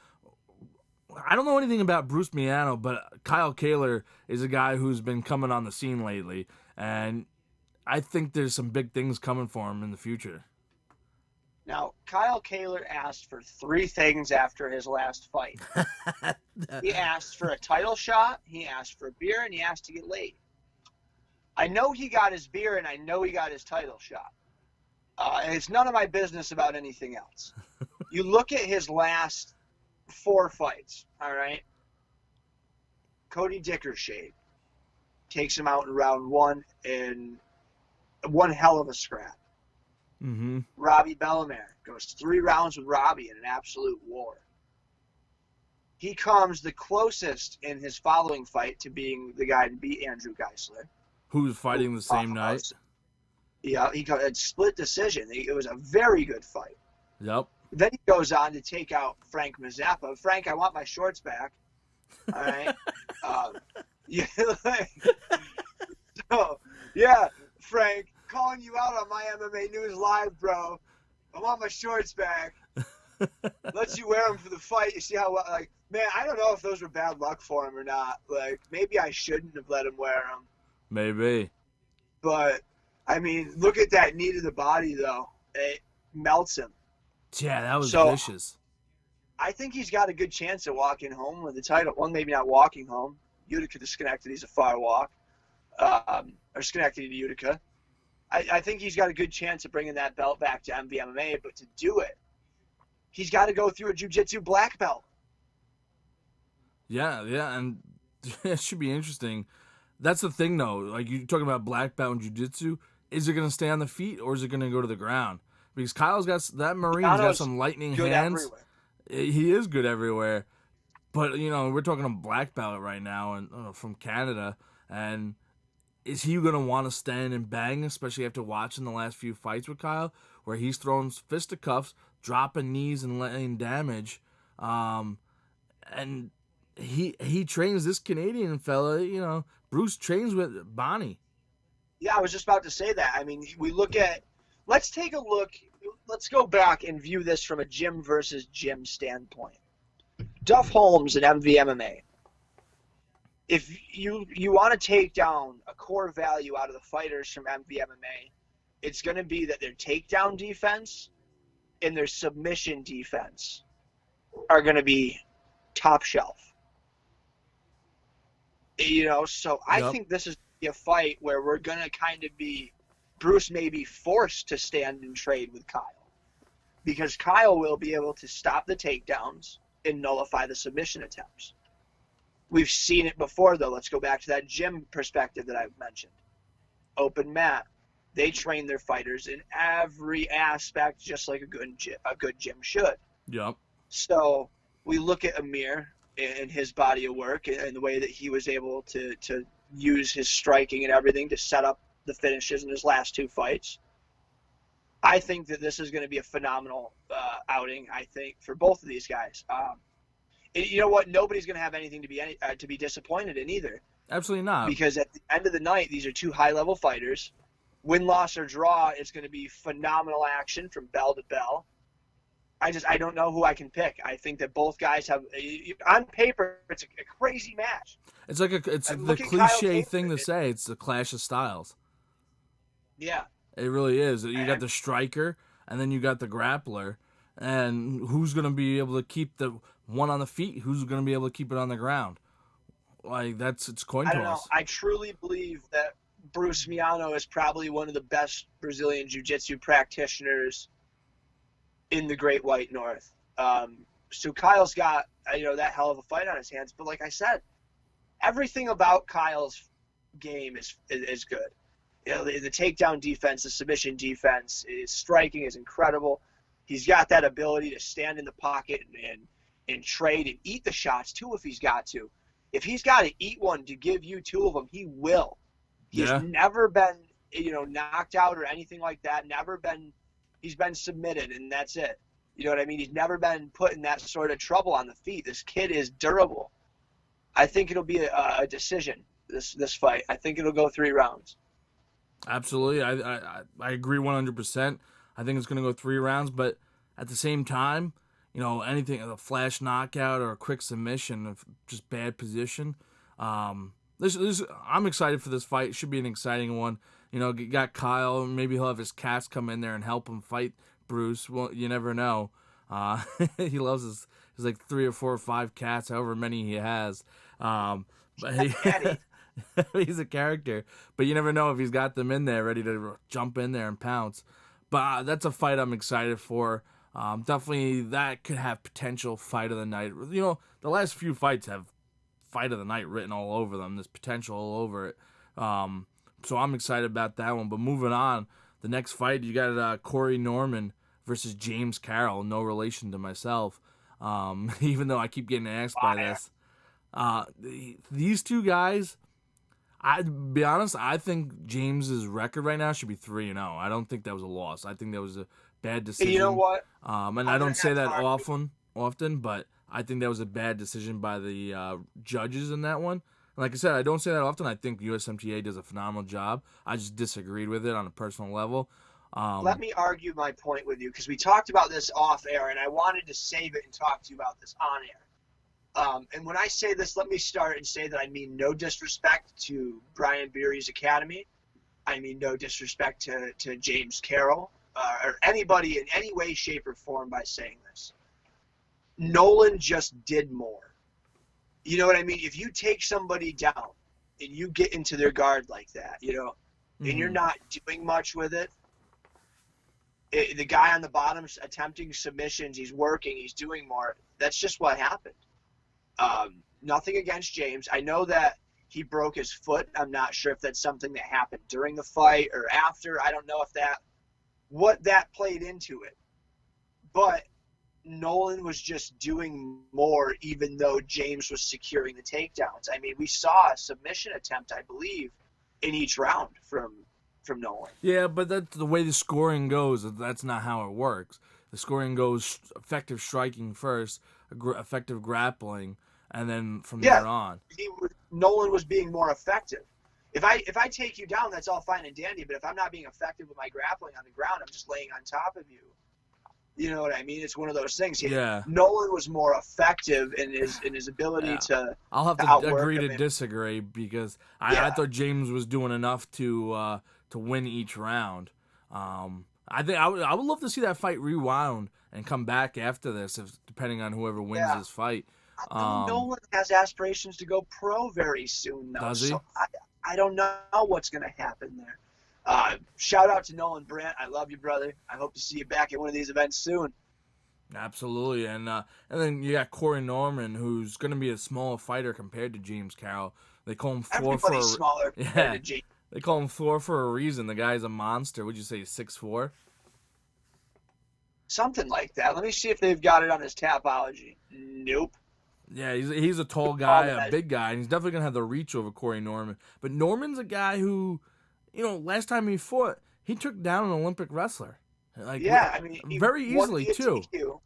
I don't know anything about Bruce Miano, but Kyle Carroll is a guy who's been coming on the scene lately, and I think there's some big things coming for him in the future. Now, Kyle Carroll asked for 3 things after his last fight. He asked for a title shot, he asked for a beer, and he asked to get laid. I know he got his beer, and I know he got his title shot. And it's none of my business about anything else. You look at his last 4 fights, all right? Cody Dickershade takes him out in round 1 in one hell of a scrap. Mm-hmm. Robbie Bellemare goes 3 rounds with Robbie in an absolute war. He comes the closest in his following fight to being the guy to beat Andrew Geisler. Who's fighting the same night. Yeah, he got a split decision. It was a very good fight. Yep. Then he goes on to take out Frank Mazeppa. Frank, I want my shorts back. All right. Frank, calling you out on my MMA News Live, bro. I want my shorts back. Lets you wear them for the fight. You see how, man, I don't know if those were bad luck for him or not. Like, maybe I shouldn't have let him wear them. Maybe. But, I mean, look at that knee to the body, though. It melts him. Yeah, that was vicious. I think he's got a good chance of walking home with the title. Well, maybe not walking home. Utica to Schenectady's a far walk. Or Schenectady to Utica. I think he's got a good chance of bringing that belt back to MMA, but to do it, he's got to go through a jiu-jitsu black belt. Yeah, and It should be interesting. That's the thing, though. Like, you're talking about black belt and jiu-jitsu. Is it going to stay on the feet, or is it going to go to the ground? Because Kyle's got that Marine's got some lightning good hands. Everywhere. He is good everywhere. But, we're talking a black belt right now and from Canada. And is he going to want to stand and bang, especially after watching the last few fights with Kyle, where he's throwing fisticuffs, dropping knees, and letting damage? And he trains this Canadian fella, Bruce trains with Bonnie. Yeah, I was just about to say that. I mean, let's take a look. Let's go back and view this from a gym versus gym standpoint. Duff Holmes and MMA. If you want to take down a core value out of the fighters from MMA, it's going to be that their takedown defense and their submission defense are going to be top shelf. So I think this is a fight where we're going to kind of Bruce may be forced to stand and trade with Kyle, because Kyle will be able to stop the takedowns and nullify the submission attempts. We've seen it before, though. Let's go back to that gym perspective that I've mentioned. Open mat. They train their fighters in every aspect, just like a good gym should. Yep. So we look at Amir and his body of work and the way that he was able to use his striking and everything to set up the finishes in his last two fights. I think that this is going to be a phenomenal outing, I think, for both of these guys. You know what? Nobody's going to have anything to be disappointed in either. Absolutely not. Because at the end of the night, these are two high-level fighters. Win, loss, or draw is going to be phenomenal action from bell to bell. I don't know who I can pick. I think that both guys have, on paper, it's a crazy match. It's like it's the cliche thing to say. It's the clash of styles. Yeah. It really is. You got the striker, and then you got the grappler. And who's going to be able to keep the one on the feet? Who's going to be able to keep it on the ground? Like, it's coin toss. I don't know. I truly believe that Bruce Miano is probably one of the best Brazilian Jiu-Jitsu practitioners in the Great White North. So Kyle's got, that hell of a fight on his hands. But like I said, everything about Kyle's game is good. The takedown defense, the submission defense, his striking is incredible. He's got that ability to stand in the pocket and trade and eat the shots, too, if he's got to. If he's got to eat one to give you two of them, he will. He's never been, knocked out or anything like that. He's been submitted, and that's it. You know what I mean? He's never been put in that sort of trouble on the feet. This kid is durable. I think it'll be a decision, this fight. I think it'll go 3 rounds. Absolutely. I agree 100%. I think it's going to go 3 rounds, but at the same time, anything, a flash knockout or a quick submission of just bad position. I'm excited for this fight. It should be an exciting one. You got Kyle. Maybe he'll have his cats come in there and help him fight Bruce. Well, you never know. He loves his like 3 or 4 or 5 cats, however many he has. But he's a character. But you never know if he's got them in there ready to jump in there and pounce. But that's a fight I'm excited for. Definitely that could have potential fight of the night. The last few fights have fight of the night written all over them. There's potential all over it. So I'm excited about that one. But moving on, the next fight, you got Corey Norman versus James Carroll. No relation to myself, even though I keep getting asked by this. These two guys, I'd be honest, I think James's record right now should be 3-0. I don't think that was a loss. I think that was a bad decision. You know what? And I don't say that often, but I think that was a bad decision by the judges in that one. Like I said, I don't say that often. I think USMTA does a phenomenal job. I just disagreed with it on a personal level. Let me argue my point with you, because we talked about this off air, and I wanted to save it and talk to you about this on air. And when I say this, let me start and say that I mean no disrespect to Brian Beery's Academy. I mean no disrespect to James Carroll or anybody in any way, shape, or form by saying this. Nolan just did more. You know what I mean? If you take somebody down and you get into their guard like that, and you're not doing much with it, the guy on the bottom's attempting submissions, he's working, he's doing more. That's just what happened. nothing against James. I know that he broke his foot. I'm not sure if that's something that happened during the fight or after. I don't know what that played into it. But Nolan was just doing more, even though James was securing the takedowns. I mean, we saw a submission attempt, I believe, in each round from Nolan. Yeah, but that's the way the scoring goes. That's not how it works. The scoring goes effective striking first, effective grappling, and then from there on. Nolan was being more effective. If I take you down, that's all fine and dandy. But if I'm not being effective with my grappling on the ground, I'm just laying on top of you. You know what I mean? It's one of those things. Yeah. Nolan was more effective in his ability to. I'll have to agree to disagree because I thought James was doing enough to win each round. I think I would love to see that fight rewound and come back after this, depending on whoever wins this fight. Nolan has aspirations to go pro very soon, though. Does he? So I don't know what's going to happen there. Shout out to Nolan Brandt. I love you, brother. I hope to see you back at one of these events soon. Absolutely, and then you got Corey Norman, who's going to be a smaller fighter compared to James Carroll. They call him Thor for smaller compared to James. They call him Thor for a reason. The guy's a monster. Would you say 6'4"? Something like that. Let me see if they've got it on his Tapology. Nope. Yeah, he's a tall guy, a big guy, and he's definitely going to have the reach over Corey Norman. But Norman's a guy who, last time he fought, he took down an Olympic wrestler. Very easily, too.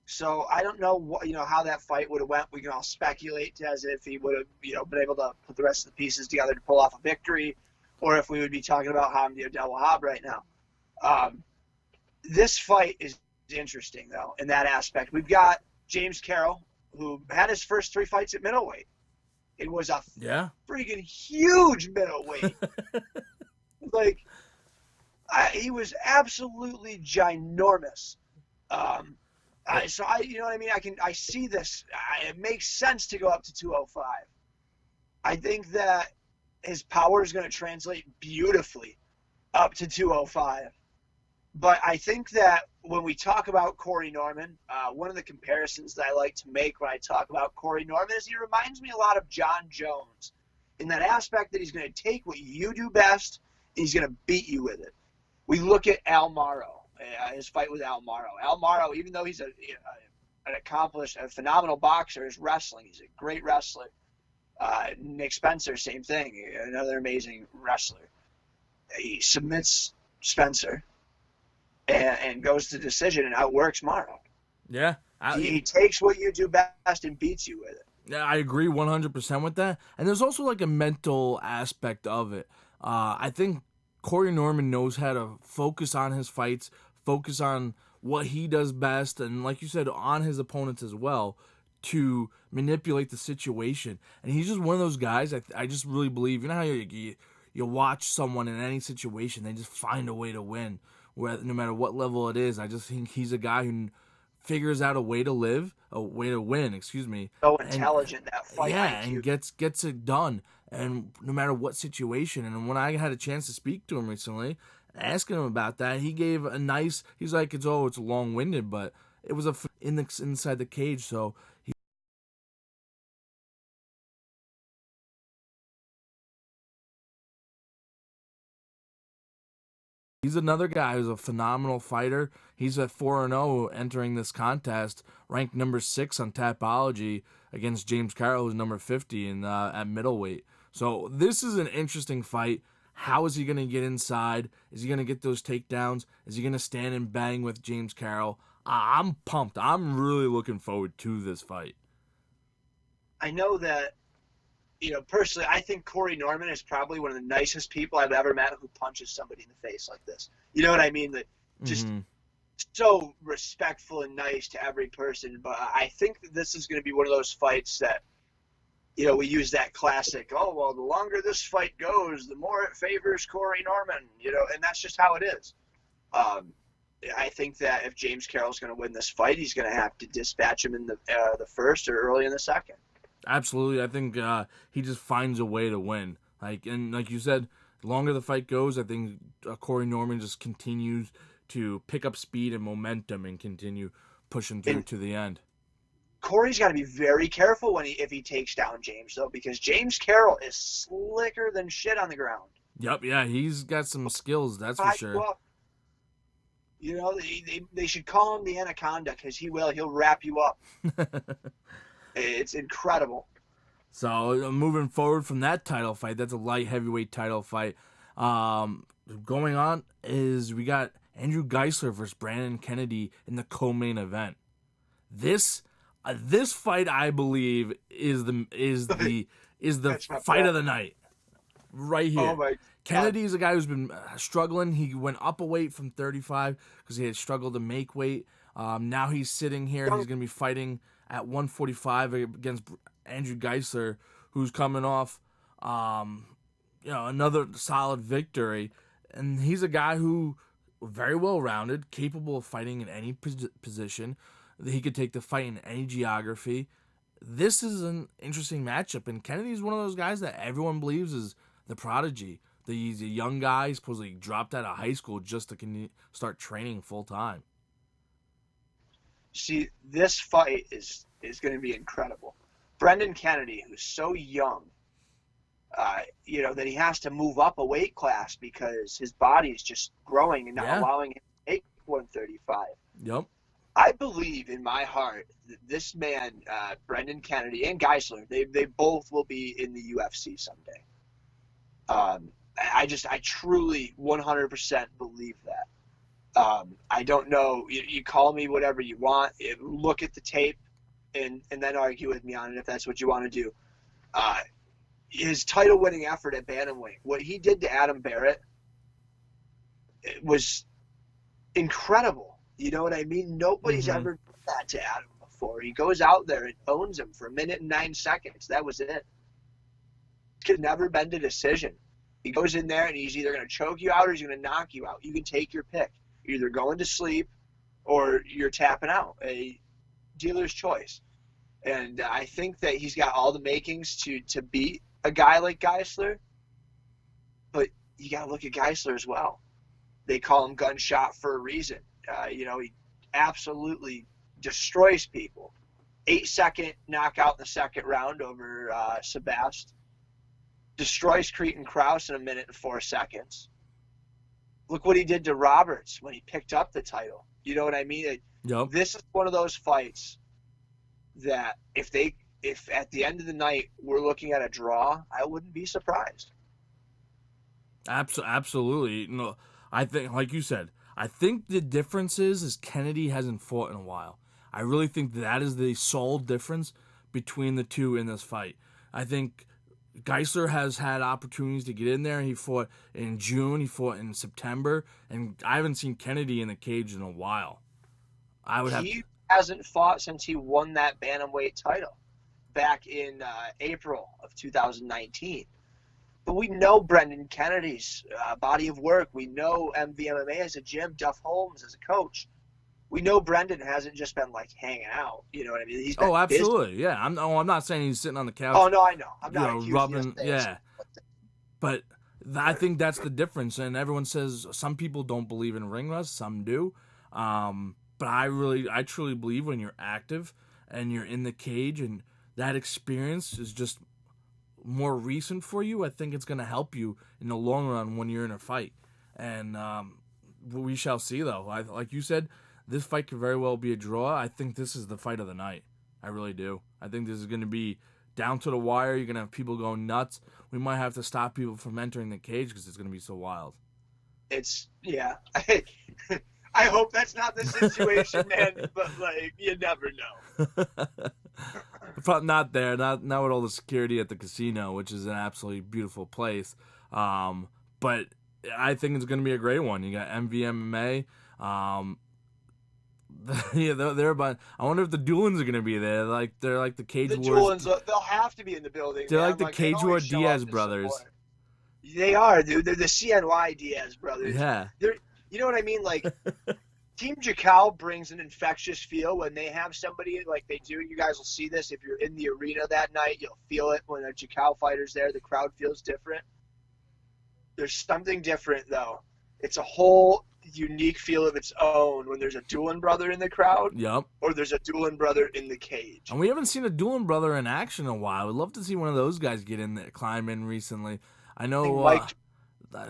So I don't know how that fight would have went. We can all speculate as if he would have, been able to put the rest of the pieces together to pull off a victory, or if we would be talking about Hamdi Abdel Wahab right now. This fight is interesting, though, in that aspect. We've got James Carroll, who had his first 3 fights at middleweight. It was a freaking huge middleweight. He was absolutely ginormous. You know what I mean? I see this. It makes sense to go up to 205. I think that his power is going to translate beautifully up to 205. But I think that when we talk about Corey Norman, one of the comparisons that I like to make when I talk about Corey Norman is he reminds me a lot of John Jones in that aspect that he's going to take what you do best and he's going to beat you with it. We look at Al Morrow, his fight with Al Morrow. Al Morrow, even though he's an accomplished, a phenomenal boxer, is wrestling. He's a great wrestler. Nick Spencer, same thing, another amazing wrestler. He submits Spencer and goes to decision and outworks Morrow. Yeah. He takes what you do best and beats you with it. Yeah, I agree 100% with that. And there's also like a mental aspect of it. I think Corey Norman knows how to focus on his fights, focus on what he does best, and like you said, on his opponents as well, to manipulate the situation. And he's just one of those guys, I just really believe, how you watch someone in any situation, they just find a way to win, no matter what level it is. I just think he's a guy who figures out a way to win, So intelligent, that fight IQ. And gets it done, and no matter what situation. And when I had a chance to speak to him recently, asking him about that, he gave he's like, it's long-winded, but it was inside the cage, so he's another guy who's a phenomenal fighter. He's at 4-0 entering this contest, ranked number 6 on Tapology against James Carroll, who's number 50 at middleweight. So this is an interesting fight. How is he going to get inside? Is he going to get those takedowns? Is he going to stand and bang with James Carroll? I'm pumped. I'm really looking forward to this fight. I know that, personally, I think Corey Norman is probably one of the nicest people I've ever met who punches somebody in the face like this. You know what I mean? Like, just so respectful and nice to every person. But I think that this is going to be one of those fights that, we use that classic, the longer this fight goes, the more it favors Corey Norman, and that's just how it is. I think that if James Carroll's going to win this fight, he's going to have to dispatch him in the first or early in the second. Absolutely. I think he just finds a way to win. Like you said, the longer the fight goes, I think Corey Norman just continues to pick up speed and momentum and continue pushing through to the end. Corey's got to be very careful if he takes down James, though, because James Carroll is slicker than shit on the ground. Yep, yeah, he's got some skills, that's for sure. Well, they should call him the Anaconda, because he'll wrap you up. It's incredible. So moving forward from that title fight, that's a light heavyweight title fight. Going on is we got Andrew Geisler versus Brandon Kennedy in the co-main event. This fight, I believe, is the fight of the night right here. Oh my God. Kennedy's a guy who's been struggling. He went up a weight from 35 because he had struggled to make weight. Now he's sitting here. He's going to be fighting at 145 against Andrew Geisler, who's coming off, another solid victory. And he's a guy who very well-rounded, capable of fighting in any position. He could take the fight in any geography. This is an interesting matchup, and Kennedy's one of those guys that everyone believes is the prodigy. He's a young guy, supposedly dropped out of high school just to start training full-time. See, this fight is going to be incredible. Brendan Kennedy, who's so young, that he has to move up a weight class because his body is just growing and not allowing him to make 135. Yep. I believe in my heart that this man, Brendan Kennedy and Geisler, they both will be in the UFC someday. I truly 100% believe that. I don't know. You call me whatever you want. Look at the tape and then argue with me on it if that's what you want to do. His title-winning effort at bantamweight, what he did to Adam Barrett, it was incredible. You know what I mean? Nobody's ever done that to Adam before. He goes out there and owns him for 1 minute and 9 seconds. That was it. It could never been a decision. He goes in there and he's either going to choke you out or he's going to knock you out. You can take your pick. You're either going to sleep or you're tapping out. A dealer's choice. And I think that he's got all the makings to beat a guy like Geisler. But you got to look at Geisler as well. They call him Gunshot for a reason. He absolutely destroys people. 8-second knockout in the second round over Sebast. Destroys Cretan Krause in 1 minute and 4 seconds. Look what he did to Roberts when he picked up the title. You know what I mean? Yep. This is one of those fights that if at the end of the night we're looking at a draw, I wouldn't be surprised. Absolutely. No, I think, like you said, I think the difference is Kennedy hasn't fought in a while. I really think that is the sole difference between the two in this fight. I think Geisler has had opportunities to get in there. He fought in June, he fought in September, and I haven't seen Kennedy in the cage in a while. He hasn't fought since he won that bantamweight title back in April of 2019. But we know Brendan Kennedy's body of work. We know MMA as a gym, Duff Holmes as a coach. We know Brendan hasn't just been like hanging out. You know what I mean? He's been absolutely, busy. Yeah. I'm not saying he's sitting on the couch. Oh no, I know. I'm not rubbing. Yeah, but I think that's the difference. And everyone says some people don't believe in ring rust, some do. But I truly believe when you're active and you're in the cage and that experience is just more recent for you, I think it's going to help you in the long run when you're in a fight. And we shall see, though. Like you said, this fight could very well be a draw. I think this is the fight of the night. I really do. I think this is going to be down to the wire. You're going to have people going nuts. We might have to stop people from entering the cage because it's going to be so wild. I hope that's not the situation, man, but, you never know. Probably not there, not with all the security at the casino, which is an absolutely beautiful place. But I think it's going to be a great one. You got MVMMA. They're about. I wonder if the Doolins are going to be there. They're like the Cage Wars. The Doolins, they'll have to be in the building. They're like the Cage War Diaz brothers. They are, dude. They're the CNY Diaz brothers. Yeah. You know what I mean? Team Jacal brings an infectious feel when they have somebody like they do. You guys will see this if you're in the arena that night. You'll feel it when a Jacal fighter's there. The crowd feels different. There's something different, though. It's a whole unique feel of its own when there's a Doolin brother in the crowd. Yep. Or there's a Doolin brother in the cage. And we haven't seen a Doolin brother in action in a while. We'd love to see one of those guys get in there, climb in recently. I know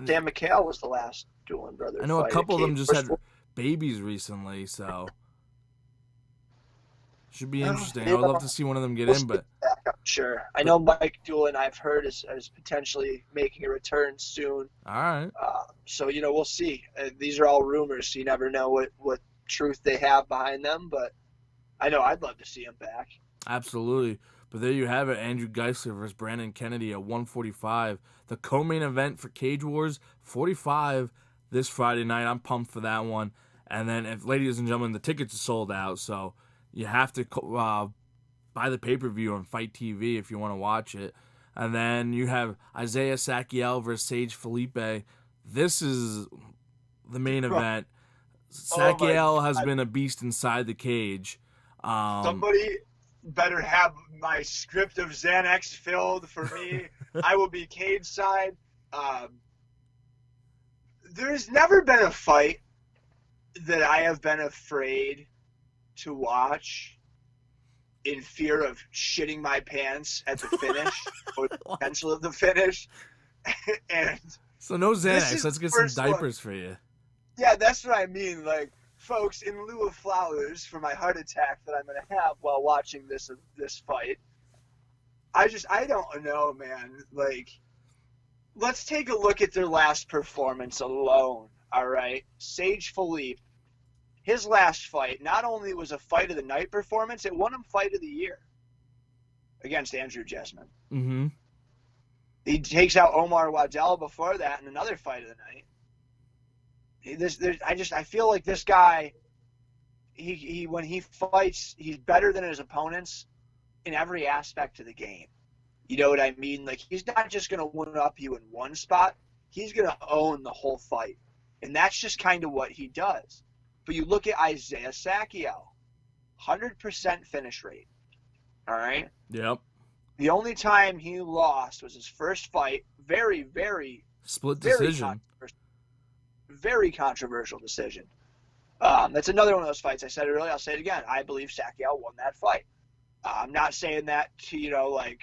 Dan McHale was the last Doolin brother. I know a couple of them just had babies recently, so should be interesting. I would love to see one of them get in, but sure. I know Mike Doolin, I've heard, is potentially making a return soon. All right. So, we'll see. These are all rumors, so you never know what truth they have behind them, but I know I'd love to see him back. Absolutely. But there you have it, Andrew Geisler versus Brandon Kennedy at 145. The co-main event for Cage Wars 45 this Friday night. I'm pumped for that one. And then, ladies and gentlemen, the tickets are sold out, so you have to buy the pay-per-view on Fight TV if you want to watch it. And then you have Isaiah Sakiel versus Sage Felipe. This is the main event. Sakiel has been a beast inside the cage. Somebody better have my script of Xanax filled for me. I will be cage side. There's never been a fight that I have been afraid to watch in fear of shitting my pants at the finish or the potential of the finish. And so no Xanax. Let's get some diapers for you. Yeah, that's what I mean. Like, folks, in lieu of flowers for my heart attack that I'm going to have while watching this fight, I don't know, man. Like, let's take a look at their last performance alone, all right? Sage Felipe, his last fight, not only was a fight of the night performance, it won him fight of the year against Andrew Jessamine. Mm-hmm. He takes out Omar Waddell before that in another fight of the night. I feel like this guy, he when he fights, he's better than his opponents in every aspect of the game. You know what I mean? Like, he's not just going to one-up you in one spot. He's going to own the whole fight. And that's just kind of what he does. But you look at Isaiah Sakiel, 100% finish rate. All right? Yep. The only time he lost was his first fight. Very, very split decision. Very controversial decision. That's another one of those fights. I said it earlier. I'll say it again. I believe Sakiel won that fight. I'm not saying that to,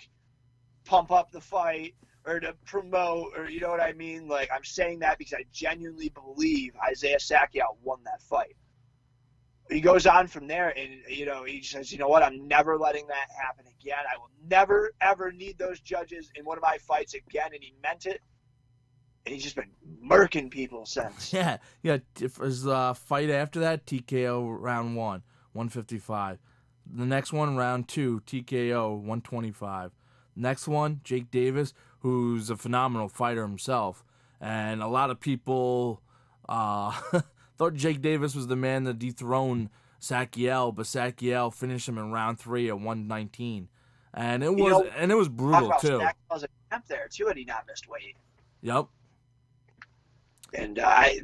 pump up the fight or to promote or, you know what I mean? Like, I'm saying that because I genuinely believe Isaiah Sakiel won that fight. He goes on from there and, he says, you know what? I'm never letting that happen again. I will never, ever need those judges in one of my fights again. And he meant it. And he's just been murking people since. Yeah. His fight after that, TKO round 1, 155. The next one, round 2, TKO, 125. Next one, Jake Davis, who's a phenomenal fighter himself. And a lot of people thought Jake Davis was the man to dethrone Sakiel, but Sakiel finished him in round 3 at 119. And it was brutal, too. Sakiel's a champ there, too, and he not missed weight. Yep. And I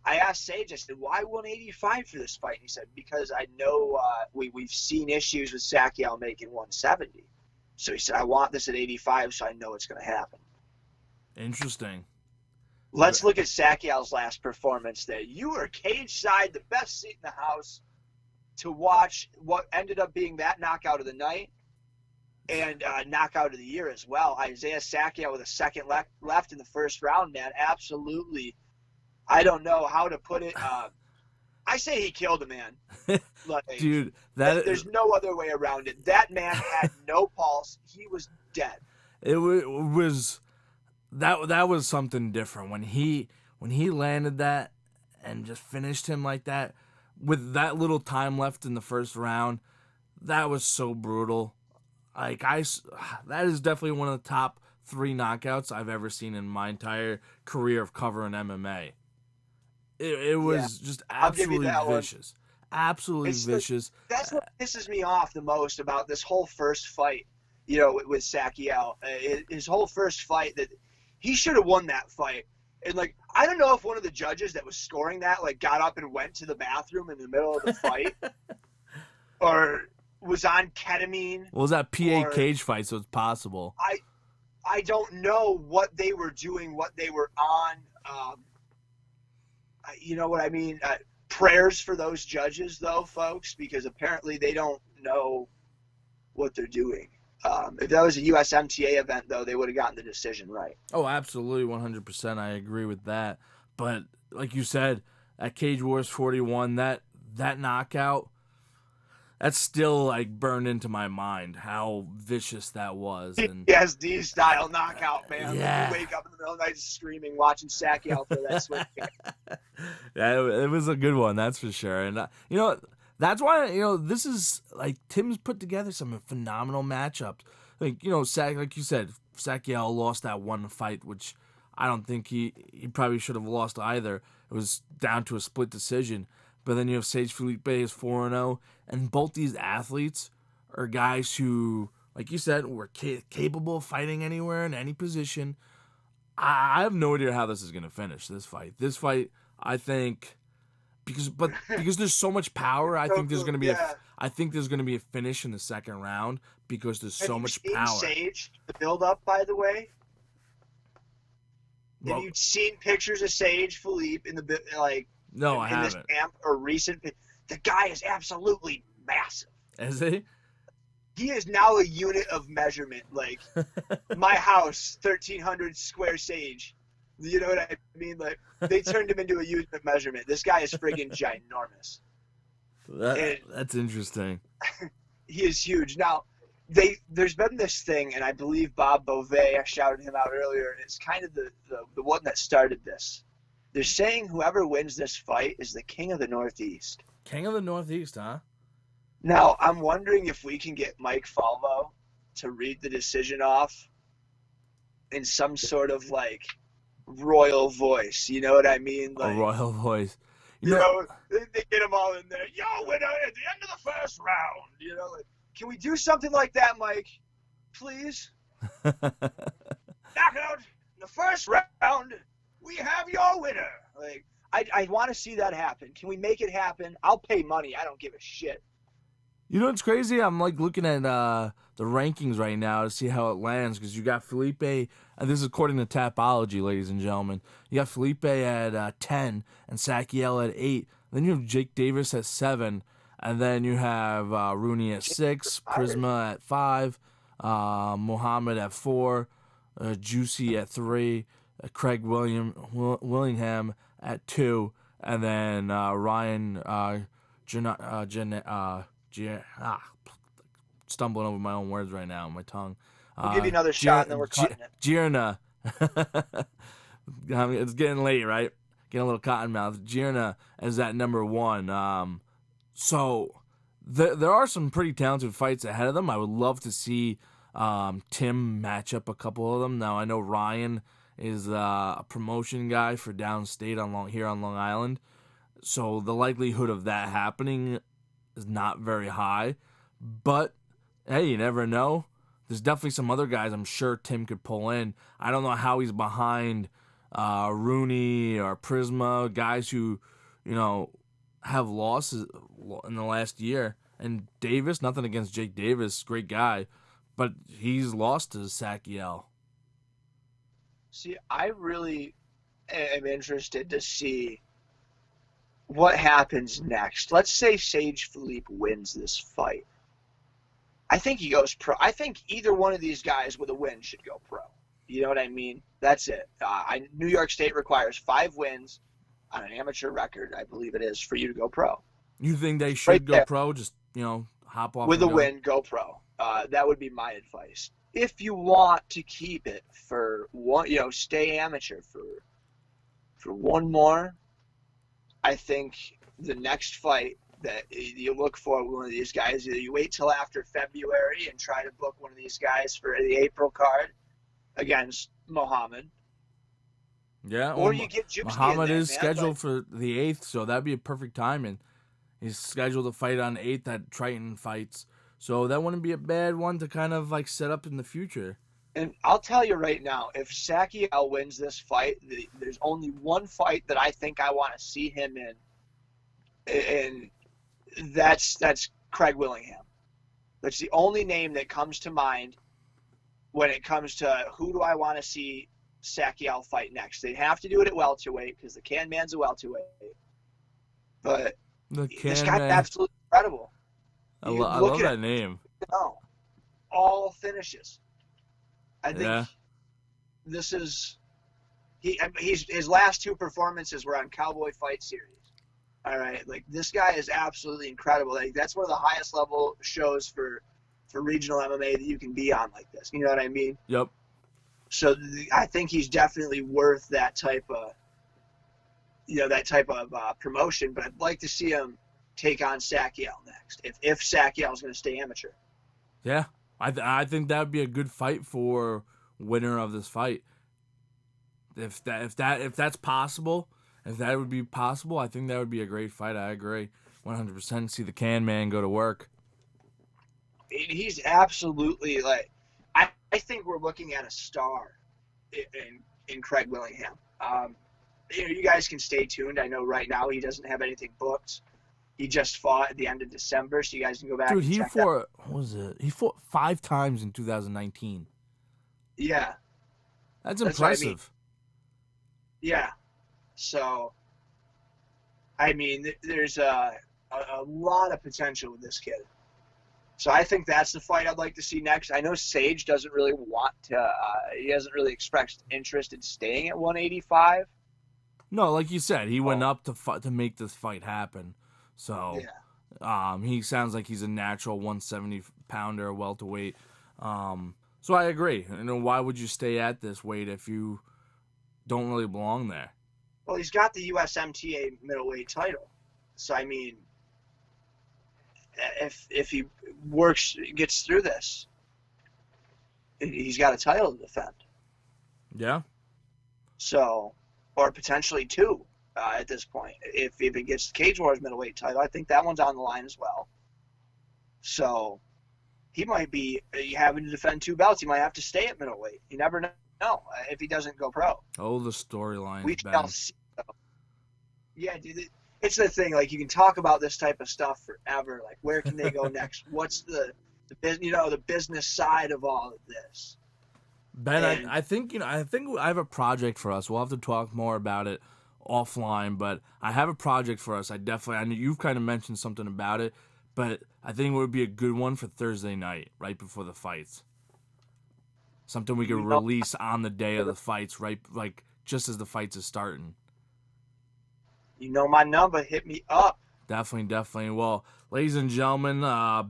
asked Sage, I said, why 185 for this fight? And he said, because I know we've seen issues with Sakiel making 170. So he said, I want this at 85, so I know it's going to happen. Interesting. Let's look at Sakiel's last performance there. You were cage side, the best seat in the house, to watch what ended up being that knockout of the night and knockout of the year as well. Isaiah Sakiel with a second left in the first round, man. Absolutely. I don't know how to put it. I say he killed a man. Dude, there's no other way around it. That man had no pulse. He was dead. It was that was something different when he landed that and just finished him like that with that little time left in the first round. That was so brutal. Like, that is definitely one of the top 3 knockouts I've ever seen in my entire career of covering MMA. It was just absolutely vicious. Absolutely vicious. That's what pisses me off the most about this whole first fight, with Sakiel. His whole first fight, that he should have won that fight. And, I don't know if one of the judges that was scoring that, got up and went to the bathroom in the middle of the fight or was on ketamine. Well, it was that PA cage fight, so it's possible. I don't know what they were doing, what they were on. You know what I mean? Prayers for those judges, though, folks, because apparently they don't know what they're doing. If that was a USMTA event, though, they would have gotten the decision right. Oh, absolutely, 100%. I agree with that. But like you said, at Cage Wars 41, that knockout, that's still like burned into my mind how vicious that was. And PSD style knockout, man. Yeah. Like you wake up in the middle of the night screaming, watching Sacquiao for that swing kick. Yeah, it was a good one, that's for sure. And that's why this is like Tim's put together some phenomenal matchups. Like like you said, Sacquiao lost that one fight, which I don't think he probably should have lost either. It was down to a split decision. But then you have Sage Felipe is 4-0, and both these athletes are guys who, like you said, were capable of fighting anywhere in any position. I have no idea how this is going to finish, this fight. This fight, I think, because there's so much power, I think there's going to be a finish in the second round because there's so much power. Have you seen Sage, the build-up, by the way? Have you seen pictures of Sage Philippe in the No, I haven't. This camp or recent? The guy is absolutely massive. Is he? He is now a unit of measurement. Like my house, 1,300 square Sage. You know what I mean? Like they turned him into a unit of measurement. This guy is friggin' ginormous. That's interesting. He is huge. Now, there's been this thing, and I believe Bob Beauvais, I shouted him out earlier, and it's kind of the one that started this. They're saying whoever wins this fight is the King of the Northeast. King of the Northeast, huh? Now, I'm wondering if we can get Mike Falvo to read the decision off in some sort of, like, royal voice. You know what I mean? Like, a royal voice. You know, they get them all in there. Yo, winner at the end of the first round. You know, like, can we do something like that, Mike? Please? Knockout in the first round. We have your winner. Like, I want to see that happen. Can we make it happen? I'll pay money. I don't give a shit. You know what's crazy? I'm like looking at the rankings right now to see how it lands because you got Felipe, and this is according to Tapology, ladies and gentlemen. You got Felipe at 10 and Sacquiao at 8. Then you have Jake Davis at 7, and then you have Rooney at 6, Prisma at 5, Muhammad at 4, Juicy at 3, Craig Willingham at 2, and then Ryan stumbling over my own words right now, my tongue. We'll give you another shot, and then we're cutting it. Gierna. It's getting late, right? Getting a little cotton mouth. Gierna is at number 1. So there are some pretty talented fights ahead of them. I would love to see Tim match up a couple of them. Now, I know Ryan is a promotion guy for downstate here on Long Island. So the likelihood of that happening is not very high. But, hey, you never know. There's definitely some other guys I'm sure Tim could pull in. I don't know how he's behind Rooney or Prisma, guys who, have losses in the last year. And Davis, nothing against Jake Davis, great guy, but he's lost to Sacquiao. See, I really am interested to see what happens next. Let's say Sage Philippe wins this fight. I think he goes pro. I think either one of these guys with a win should go pro. You know what I mean? That's it. New York State requires 5 wins on an amateur record, I believe it is, for you to go pro. You think they should go pro? Just, hop off. With a win, go pro. That would be my advice. If you want to keep it for one, stay amateur for one more, I think the next fight that you look for with one of these guys, either you wait till after February and try to book one of these guys for the April card against Muhammad. Yeah, or you get Juicy Muhammad is scheduled for the 8th, so that'd be a perfect timing. He's scheduled to fight on 8th at Triton Fights, so that wouldn't be a bad one to kind of like set up in the future. And I'll tell you right now, if Sacquiao wins this fight, there's only one fight that I think I want to see him in, and that's Craig Willingham. That's the only name that comes to mind when it comes to who do I want to see Pacquiao fight next. They'd have to do it at welterweight because the Can Man's a welterweight. But this guy's absolutely incredible. I love that name. All finishes. I think this is his last 2 performances were on Cowboy Fight Series. All right, like this guy is absolutely incredible. Like that's one of the highest level shows for regional MMA that you can be on like this. You know what I mean? Yep. So I think he's definitely worth that type of promotion. But I'd like to see him take on Pacquiao next if Pacquiao is going to stay amateur. Yeah, I think that would be a good fight for winner of this fight. If that's possible, if that would be possible, I think that would be a great fight. I agree, 100%. See the Can Man go to work. He's absolutely like I think we're looking at a star in Craig Willingham. You guys can stay tuned. I know right now he doesn't have anything booked. He just fought at the end of December, so you guys can go back. Dude, he fought. What was it? He fought 5 times in 2019. Yeah, that's impressive. I mean. Yeah, so I mean, there's a lot of potential with this kid. So I think that's the fight I'd like to see next. I know Sage doesn't really want to. He hasn't really expressed interest in staying at 185. No, like you said, he went up to make this fight happen. So, he sounds like he's a natural 170-pounder welterweight. So I agree. Why would you stay at this weight if you don't really belong there? Well, he's got the USMTA middleweight title. So I mean, if he gets through this, he's got a title to defend. Yeah. So, or potentially 2 at this point. If it gets the Cage Wars middleweight title, I think that one's on the line as well. So, he might be having to defend 2 belts. He might have to stay at middleweight. You never know if he doesn't go pro. Oh, the storyline. We shall see. Yeah, dude. It's the thing, like you can talk about this type of stuff forever. Like, where can they go next? What's the business side of all of this? Ben, I think I have a project for us. We'll have to talk more about it offline, but I have a project for us. I know you've kind of mentioned something about it, but I think it would be a good one for Thursday night, right before the fights. Something we could release on the day of the fights, right? Like just as the fights is starting. You know my number. Hit me up. Definitely. Well, ladies and gentlemen,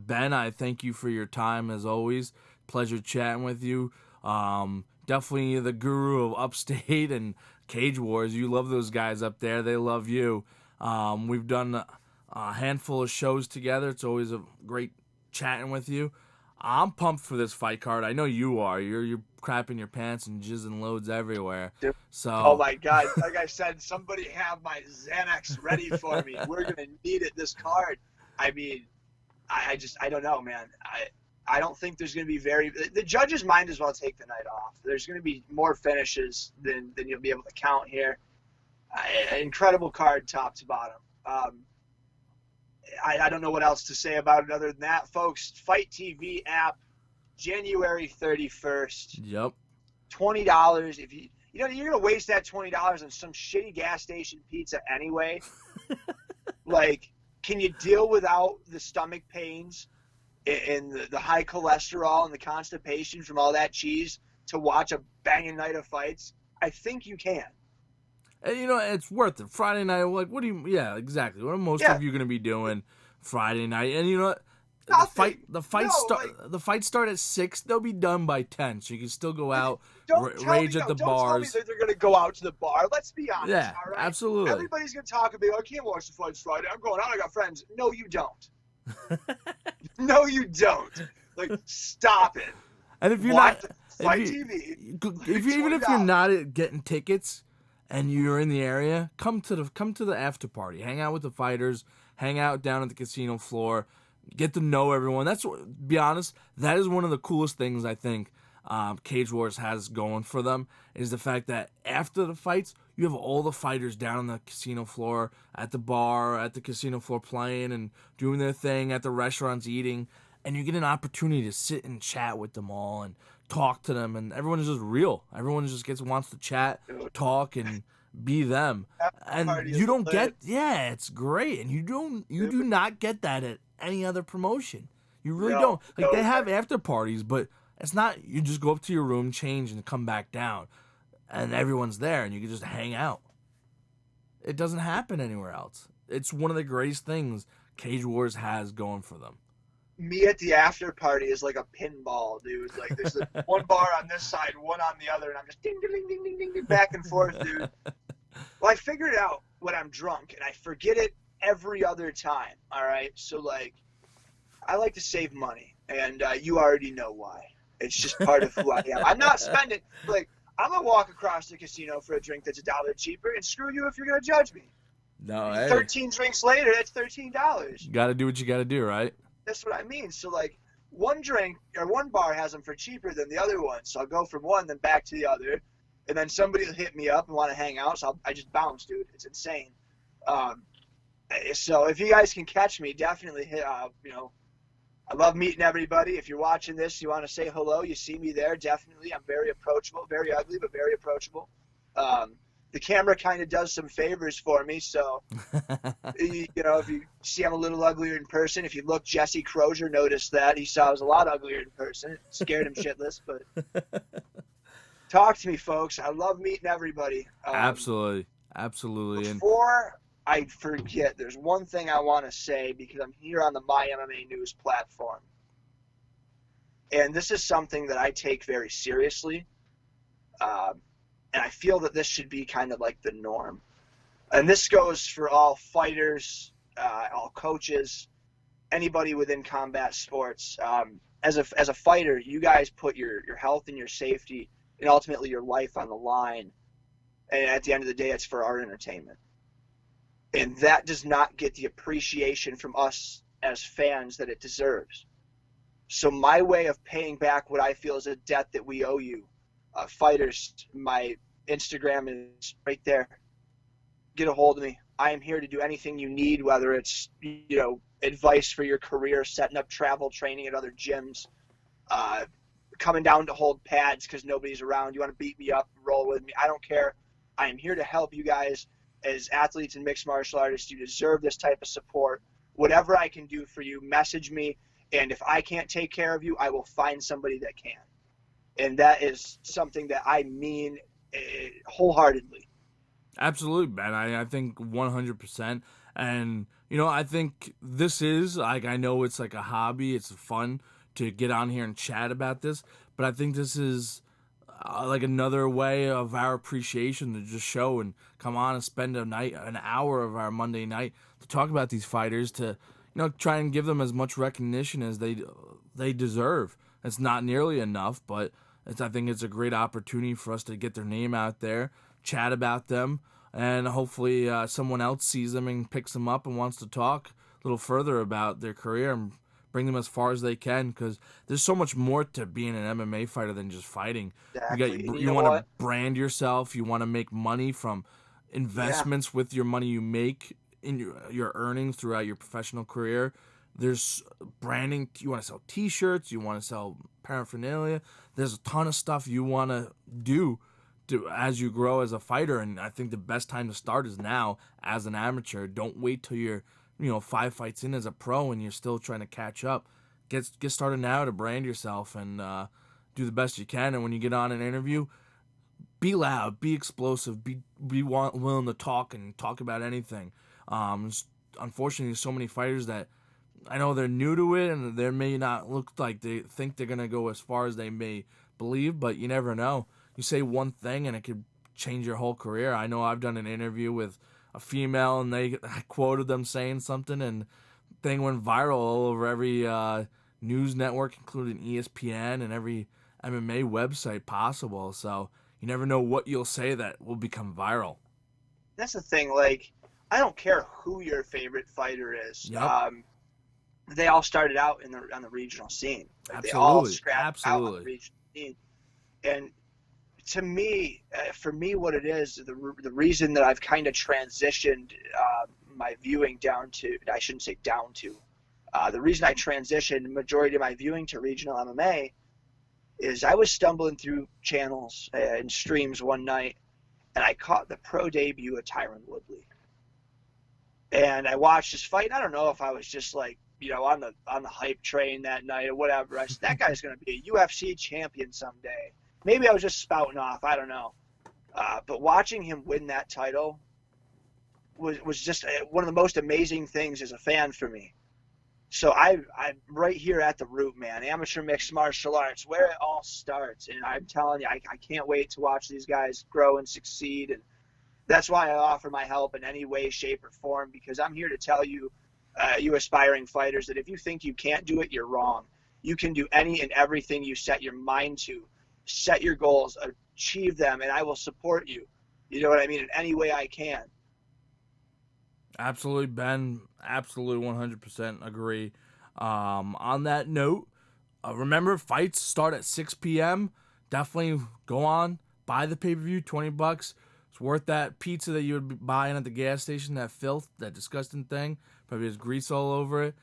Ben, I thank you for your time as always. Pleasure chatting with you. Definitely the guru of Upstate and Cage Wars. You love those guys up there. They love you. We've done a handful of shows together. It's always a great chatting with you. I'm pumped for this fight card. I know you are. You're crapping your pants and jizzing loads everywhere. So. Oh my God! Like I said, somebody have my Xanax ready for me. We're gonna need it. This card. I mean, I don't know, man. I don't think there's gonna be the judges might as well take the night off. There's gonna be more finishes than you'll be able to count here. Incredible card, top to bottom. I don't know what else to say about it other than that, folks. Fight TV app, January 31st. Yep. $20. If you're gonna waste that $20 on some shitty gas station pizza anyway. Like, can you deal without the stomach pains and the high cholesterol and the constipation from all that cheese to watch a banging night of fights? I think you can. And, it's worth it. Friday night, like, yeah, exactly. What are most of you going to be doing Friday night? And, the fights start at 6. They'll be done by 10, so you can still go out, rage at the bars. Don't tell me that they're going to go out to the bar. Let's be honest, yeah, all right? Absolutely. Everybody's going to talk and be like, I can't watch the fights Friday. I'm going out. I got friends. No, you don't. No, you don't. Like, stop it. And if you're even if you're not getting tickets and you're in the area, come to the after party. Hang out with the fighters. Hang out down at the casino floor. Get to know everyone. Be honest, that is one of the coolest things I think Cage Wars has going for them, is the fact that after the fights, you have all the fighters down on the casino floor, at the bar, at the casino floor playing and doing their thing, at the restaurants eating, and you get an opportunity to sit and chat with them all and talk to them, and everyone is just real. Everyone just wants to chat, talk, and be them. And you don't get, it's great. And you do not get that at any other promotion. You really don't. Like, they have after parties, but it's not, you just go up to your room, change, and come back down. And everyone's there, and you can just hang out. It doesn't happen anywhere else. It's one of the greatest things Cage Wars has going for them. Me at the after party is like a pinball, dude. Like, there's one bar on this side, one on the other, and I'm just ding, ding, ding, ding, ding, ding, back and forth, dude. Well, I figured it out when I'm drunk, and I forget it every other time, all right? So, like, I like to save money, and you already know why. It's just part of who I am. I'm not spending, like, I'm going to walk across the casino for a drink that's $1 cheaper, and screw you if you're going to judge me. No, hey. 13 drinks later, that's $13. You got to do what you got to do, right? That's what I mean. So, like, one drink or one bar has them for cheaper than the other one. So I'll go from one, then back to the other. And then somebody will hit me up and want to hang out. So I just bounce, dude. It's insane. So if you guys can catch me, definitely hit, I love meeting everybody. If you're watching this, you want to say hello, you see me there, definitely. I'm very approachable, very ugly, but very approachable. The camera kind of does some favors for me, so, if you see I'm a little uglier in person, if you look, Jesse Crozier noticed that. He saw I was a lot uglier in person. It scared him shitless, but talk to me, folks. I love meeting everybody. Absolutely. Before I forget, there's one thing I want to say because I'm here on the My MMA News platform. And this is something that I take very seriously. And I feel that this should be kind of like the norm. And this goes for all fighters, all coaches, anybody within combat sports. As a fighter, you guys put your health and your safety and ultimately your life on the line. And at the end of the day, it's for our entertainment. And that does not get the appreciation from us as fans that it deserves. So my way of paying back what I feel is a debt that we owe you, fighters, my Instagram is right there. Get a hold of me. I am here to do anything you need, whether it's, advice for your career, setting up travel training at other gyms, coming down to hold pads because nobody's around. You want to beat me up, roll with me. I don't care. I am here to help you guys as athletes and mixed martial artists. You deserve this type of support. Whatever I can do for you, message me. And if I can't take care of you, I will find somebody that can. And that is something that I mean wholeheartedly. Absolutely, man. I think 100%. And, I think this is, like, I know it's like a hobby. It's fun to get on here and chat about this. But I think this is like another way of our appreciation to just show and come on and spend an hour of our Monday night to talk about these fighters, to, try and give them as much recognition as they deserve. It's not nearly enough, but I think it's a great opportunity for us to get their name out there, chat about them, and hopefully someone else sees them and picks them up and wants to talk a little further about their career and bring them as far as they can, because there's so much more to being an MMA fighter than just fighting. Exactly. You want to brand yourself. You want to make money from investments with your money you make in your earnings throughout your professional career. There's branding. You want to sell T-shirts. You want to sell paraphernalia. There's a ton of stuff you want to do as you grow as a fighter. And I think the best time to start is now as an amateur. Don't wait till you're 5 fights in as a pro and you're still trying to catch up. Get started now to brand yourself and do the best you can. And when you get on an interview, be loud, be explosive, be willing to talk and talk about anything. Unfortunately, there's so many fighters that I know they're new to it and they may not look like they think they're going to go as far as they may believe, but you never know. You say one thing and it could change your whole career. I know I've done an interview with a female and I quoted them saying something and thing went viral all over every news network, including ESPN and every MMA website possible. So you never know what you'll say that will become viral. That's the thing. Like, I don't care who your favorite fighter is. Yep. They all started out on the regional scene. Like, Absolutely. They all scrapped out on the regional scene. And to me, for me, what it is, the reason that I've kind of transitioned my viewing down to, I shouldn't say down to, the reason I transitioned the majority of my viewing to regional MMA is I was stumbling through channels and streams one night, and I caught the pro debut of Tyron Woodley. And I watched his fight. I don't know if I was just like, on the hype train that night or whatever. I said, that guy's going to be a UFC champion someday. Maybe I was just spouting off. I don't know. But watching him win that title was just one of the most amazing things as a fan for me. So I'm right here at the root, man. Amateur mixed martial arts, where it all starts. And I'm telling you, I can't wait to watch these guys grow and succeed. And that's why I offer my help in any way, shape, or form, because I'm here to tell you, you aspiring fighters, that if you think you can't do it, you're wrong. You can do any and everything you set your mind to. Set your goals, achieve them, and I will support you. You know what I mean? In any way I can. Absolutely, Ben. Absolutely 100% agree. On that note, remember, fights start at 6 p.m. Definitely go on, buy the pay-per-view, $20. It's worth that pizza that you would be buying at the gas station, that filth, that disgusting thing. Probably has grease all over it.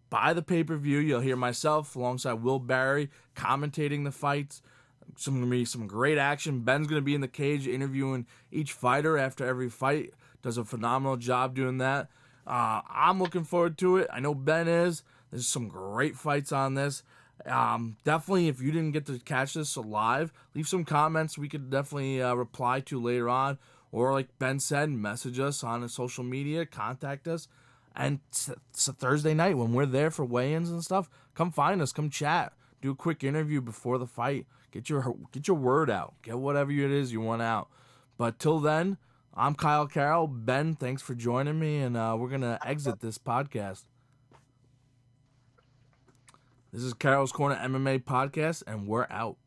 Buy the pay-per-view. You'll hear myself alongside Will Barry commentating the fights. Going to be some great action. Ben's going to be in the cage interviewing each fighter after every fight. Does a phenomenal job doing that. I'm looking forward to it. I know Ben is. There's some great fights on this. Definitely, if you didn't get to catch this live, leave some comments we could definitely reply to later on. Or like Ben said, message us on social media, contact us. And it's a Thursday night when we're there for weigh-ins and stuff. Come find us. Come chat. Do a quick interview before the fight. Get your word out. Get whatever it is you want out. But till then, I'm Kyle Carroll. Ben, thanks for joining me, and we're going to exit this podcast. This is Carroll's Corner MMA podcast, and we're out.